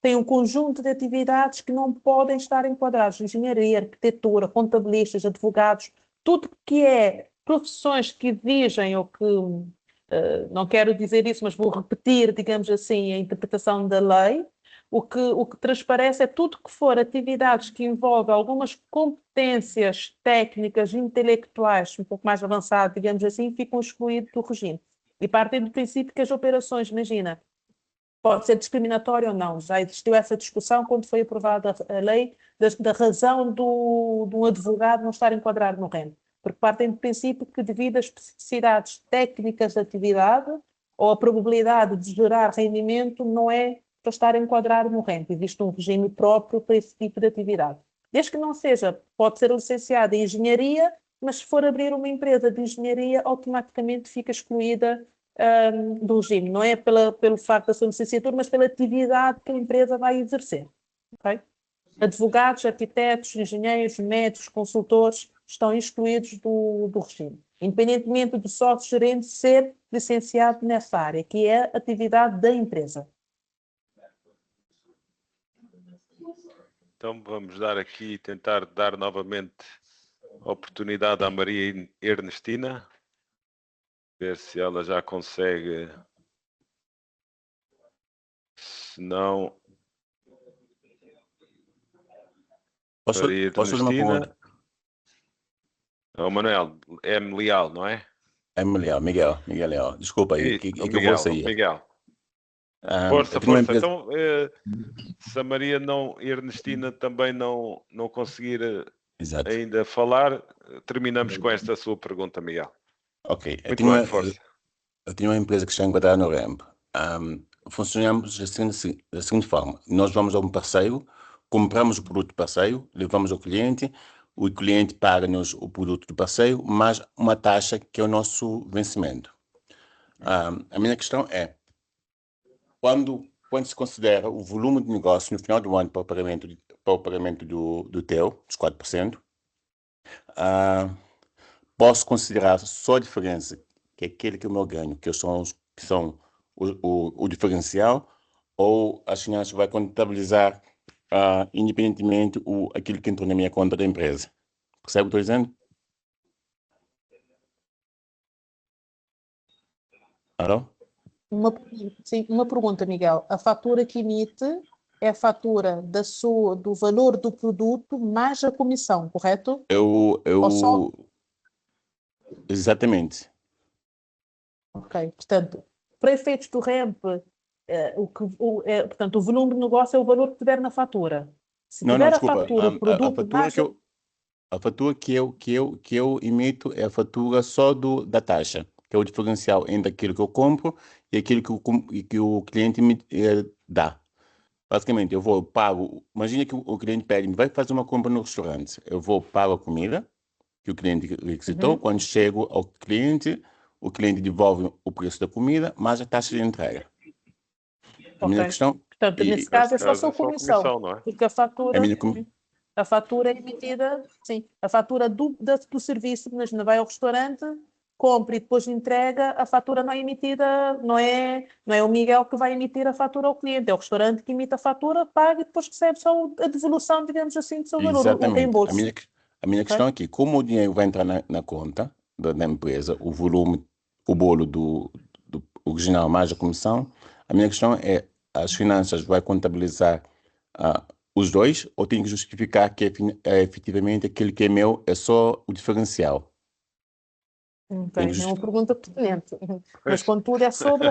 [SPEAKER 7] tem um conjunto de atividades que não podem estar enquadradas, engenharia, arquitetura, contabilistas, advogados, tudo que é profissões que exigem ou que, não quero dizer isso, mas vou repetir, digamos assim, a interpretação da lei, o que transparece é tudo que for atividades que envolvem algumas competências técnicas, intelectuais, um pouco mais avançadas, digamos assim, ficam excluídas do regime. E partem do princípio que as operações, imagina, pode ser discriminatório ou não. Já existiu essa discussão quando foi aprovada a lei da razão de um advogado não estar enquadrado no REM. Porque partem do princípio que, devido às especificidades técnicas da atividade ou a probabilidade de gerar rendimento, não é para estar enquadrado no REM. Existe um regime próprio para esse tipo de atividade. Desde que não seja, pode ser licenciado em engenharia, mas se for abrir uma empresa de engenharia, automaticamente fica excluída do regime. Não é pelo facto da sua licenciatura, mas pela atividade que a empresa vai exercer. Okay? Advogados, arquitetos, engenheiros, médicos, consultores estão excluídos do regime, independentemente do sócio-gerente ser licenciado nessa área, que é a atividade da empresa.
[SPEAKER 1] Então vamos tentar dar novamente a oportunidade à Maria Ernestina, ver se ela já consegue. Se não,
[SPEAKER 6] Posso fazer uma pergunta?
[SPEAKER 1] O Manuel, é Leal, não é?
[SPEAKER 6] É Miguel Leal. Desculpa aí, que eu vou sair.
[SPEAKER 1] Miguel. Força.
[SPEAKER 6] Empresa...
[SPEAKER 1] Então, se a Maria Ernestina também não conseguir ainda falar, terminamos com esta sua pergunta, Miguel.
[SPEAKER 6] Ok.
[SPEAKER 1] Força.
[SPEAKER 6] Eu tinha uma empresa que está enquadrada no REMP. Funcionamos da seguinte forma. Nós vamos a um parceiro, compramos o produto do parceiro, levamos ao cliente, o cliente paga-nos o produto do parceiro, mais uma taxa que é o nosso vencimento. A minha questão é, quando se considera o volume de negócio no final do ano para o pagamento do TEL, dos 4%, posso considerar só a diferença, que é aquele que é o meu ganho, que são o diferencial, ou a finança vai contabilizar independentemente aquilo que entrou na minha conta da empresa? Percebe o que estou dizendo? Alô?
[SPEAKER 7] Uma pergunta, Miguel. A fatura que emite é a fatura do valor do produto mais a comissão, correto?
[SPEAKER 6] Exatamente.
[SPEAKER 7] Ok. Portanto, para efeitos do REMP, portanto, o volume de negócio é o valor que tiver na fatura. Se tiver
[SPEAKER 6] desculpa.
[SPEAKER 7] A fatura, o produto
[SPEAKER 6] a fatura que eu emito é a fatura só da taxa, que é o diferencial entre aquilo que eu compro e aquilo que o cliente me dá. Basicamente, eu vou, pago, imagina que o cliente pede-me, vai fazer uma compra no restaurante. Eu vou, pago a comida que o cliente requisitou. Quando chego ao cliente, o cliente devolve o preço da comida, mais a taxa de entrega. A minha
[SPEAKER 7] Ok.
[SPEAKER 6] questão,
[SPEAKER 7] Portanto,
[SPEAKER 6] e
[SPEAKER 7] nesse caso é
[SPEAKER 1] Neste
[SPEAKER 7] só
[SPEAKER 1] caso
[SPEAKER 7] sua
[SPEAKER 1] é só
[SPEAKER 7] comissão,
[SPEAKER 1] comissão, não é?
[SPEAKER 7] porque
[SPEAKER 6] a minha, com-
[SPEAKER 7] a fatura é emitida, sim, a fatura do serviço, mas não vai ao restaurante, compra e depois entrega, a fatura não é emitida, não é o Miguel que vai emitir a fatura ao cliente, é o restaurante que emite a fatura, paga e depois recebe só a devolução, digamos assim, do seu valor, o
[SPEAKER 6] exatamente.
[SPEAKER 7] reembolso.
[SPEAKER 6] A minha questão aqui, como o dinheiro vai entrar na conta da empresa, o volume, o bolo do original mais a comissão, a minha questão é, as finanças vai contabilizar os dois ou tem que justificar que efetivamente aquele que é meu é só o diferencial? Tem que
[SPEAKER 7] É uma pergunta pertinente. Mas
[SPEAKER 1] Pois.
[SPEAKER 7] contudo é sobre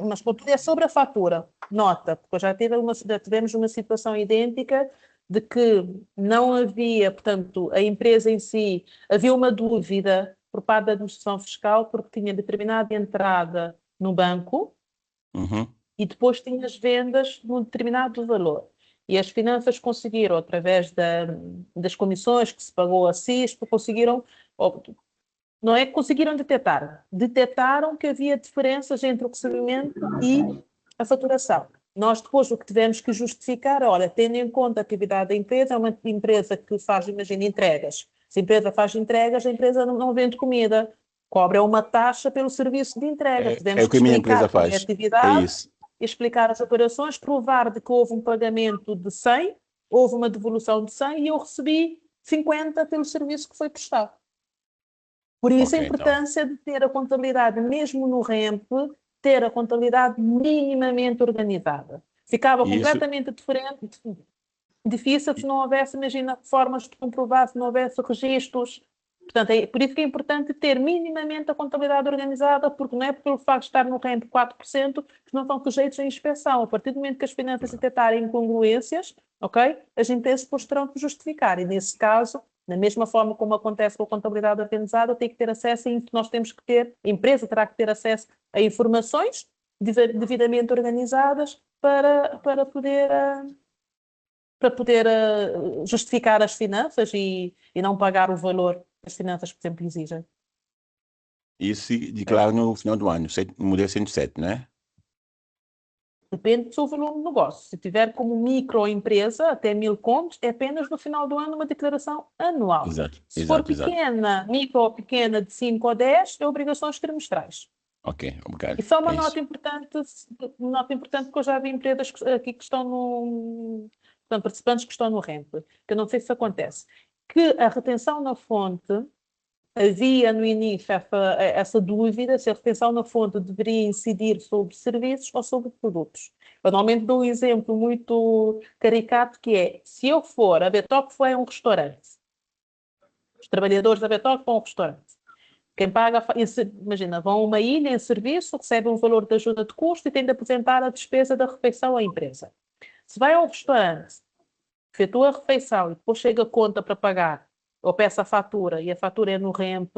[SPEAKER 7] mas contudo é sobre a fatura. Nota, porque já tivemos uma situação idêntica de que não havia, portanto, a empresa em si, havia uma dúvida por parte da administração fiscal porque tinha determinada entrada no banco
[SPEAKER 6] Uhum.
[SPEAKER 7] e depois tinha as vendas num determinado valor. E as finanças conseguiram, através das comissões que se pagou a CISP, não é que conseguiram detectar, detectaram que havia diferenças entre o recebimento e a faturação. Nós depois o que tivemos que justificar, olha, tendo em conta a atividade da empresa, é uma empresa que faz, imagina, entregas. Se a empresa faz entregas, a empresa não vende comida, cobra uma taxa pelo serviço de entrega.
[SPEAKER 6] É
[SPEAKER 7] Tivemos
[SPEAKER 6] o
[SPEAKER 7] que
[SPEAKER 6] que a minha empresa
[SPEAKER 7] explicar qual é a
[SPEAKER 6] faz. É
[SPEAKER 7] atividade,
[SPEAKER 6] isso.
[SPEAKER 7] explicar as operações, provar de que houve um pagamento de 100, houve uma devolução de 100 e eu recebi 50 pelo serviço que foi prestado. Por isso a
[SPEAKER 6] Ok, então.
[SPEAKER 7] importância de ter a contabilidade, mesmo no REMP, ter a contabilidade minimamente organizada. Ficava
[SPEAKER 6] Isso,
[SPEAKER 7] completamente difícil se não houvesse, imagina, formas de comprovar, se não houvesse registros. Portanto, é por isso que é importante ter minimamente a contabilidade organizada, porque não é pelo facto de estar no REMP 4% que não estão sujeitos à inspeção. A partir do momento que as finanças detectarem incongruências, ok? As empresas depois terão que justificar. E nesse caso, da mesma forma como acontece com a contabilidade organizada, tem que ter acesso a nós temos que ter, a empresa terá que ter acesso a informações devidamente organizadas para poder justificar as finanças e não pagar o valor que as finanças, por exemplo, exigem.
[SPEAKER 6] isso se declara no final do ano, modelo 107, não é?
[SPEAKER 7] Depende do seu volume de negócio. Se tiver como microempresa, até 1000 contos, é apenas no final do ano uma declaração anual.
[SPEAKER 6] Exato,
[SPEAKER 7] Se for
[SPEAKER 6] exato, exato.
[SPEAKER 7] pequena, micro ou pequena de 5 ou 10, é obrigações trimestrais.
[SPEAKER 6] Ok, obrigado.
[SPEAKER 7] E só uma
[SPEAKER 6] É isso.
[SPEAKER 7] nota importante que eu já vi empresas aqui que estão portanto, participantes que estão no REMP, que eu não sei se acontece, que a retenção na fonte, havia no início essa dúvida se a retenção na fonte deveria incidir sobre serviços ou sobre produtos. Eu normalmente dou um exemplo muito caricato que é, se eu for, a Betoque foi a um restaurante, os trabalhadores da Betoque vão a um restaurante, quem paga, imagina, vão a uma ilha em serviço, recebem um valor de ajuda de custo e têm de apresentar a despesa da refeição à empresa. Se vai ao restaurante, efetua a refeição e depois chega a conta para pagar, ou peça a fatura e a fatura é no REMP,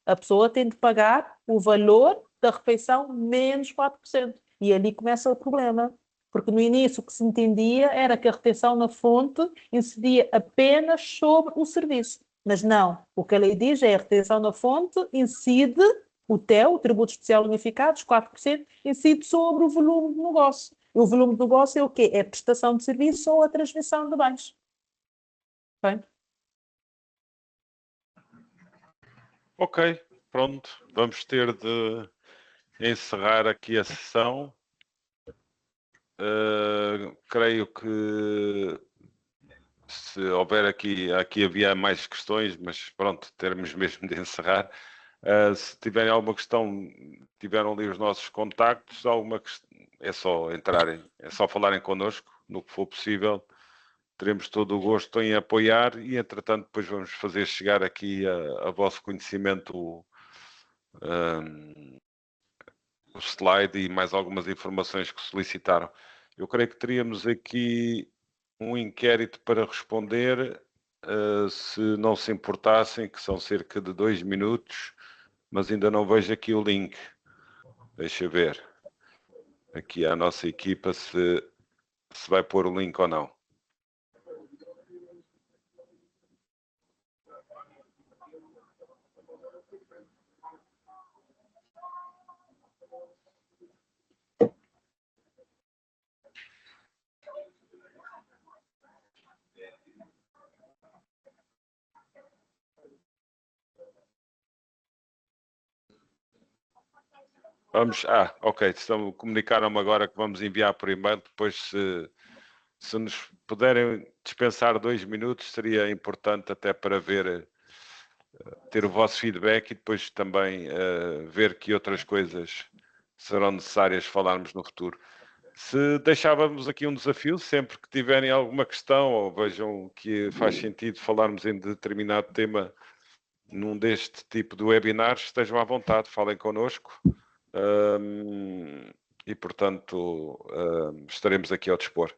[SPEAKER 7] a pessoa tem de pagar o valor da refeição menos 4%. E ali começa o problema. Porque no início o que se entendia era que a retenção na fonte incidia apenas sobre o serviço. Mas não. O que a lei diz é a retenção na fonte incide, o TEU, o Tributo Especial Unificado, os 4%, incide sobre o volume de negócio. O volume de negócio é o quê? É a prestação de serviço ou a transmissão de bens. Okay?
[SPEAKER 1] Ok, pronto. Vamos ter de encerrar aqui a sessão. Creio que se houver aqui havia mais questões, mas pronto, termos mesmo de encerrar. Se tiverem alguma questão, tiveram ali os nossos contactos, é só entrarem, é só falarem connosco no que for possível. Teremos todo o gosto em apoiar e, entretanto, depois vamos fazer chegar aqui a vosso conhecimento o slide e mais algumas informações que solicitaram. Eu creio que teríamos aqui um inquérito para responder, se não se importassem, que são cerca de 2 minutos, mas ainda não vejo aqui o link. Deixa ver. Aqui a nossa equipa se se vai pôr o link ou não. Vamos, ok, comunicaram-me agora que vamos enviar por e-mail, depois se nos puderem dispensar 2 minutos, seria importante até para ver, ter o vosso feedback e depois também ver que outras coisas serão necessárias falarmos no futuro. Se deixávamos aqui um desafio, sempre que tiverem alguma questão ou vejam que faz sentido falarmos em determinado tema num deste tipo de webinars, estejam à vontade, falem connosco. E portanto estaremos aqui ao dispor.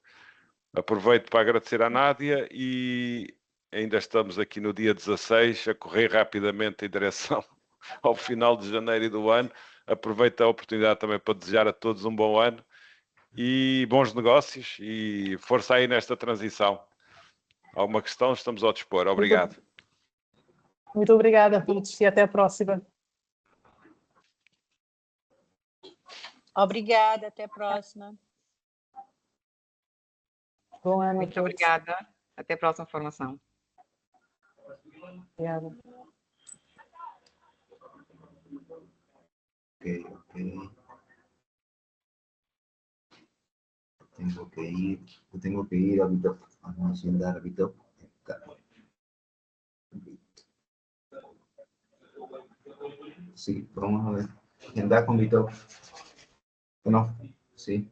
[SPEAKER 1] Aproveito para agradecer à Nádia e ainda estamos aqui no dia 16 a correr rapidamente em direção ao final de janeiro e do ano. Aproveito a oportunidade também para desejar a todos um bom ano e bons negócios e força aí nesta transição. Alguma questão, estamos ao dispor. Obrigado.
[SPEAKER 7] Muito obrigada a todos e até a próxima.
[SPEAKER 3] Obrigada, até a próxima.
[SPEAKER 7] Bom ano a
[SPEAKER 10] Muito
[SPEAKER 7] todos.
[SPEAKER 10] obrigada. Até a próxima formação.
[SPEAKER 7] Obrigada.
[SPEAKER 9] Ok. Yo tengo que ir a Bitop. Vamos a agendar a Bitop. Sí, vamos a ver. Agendar con Bitop. ¿O no? Sí.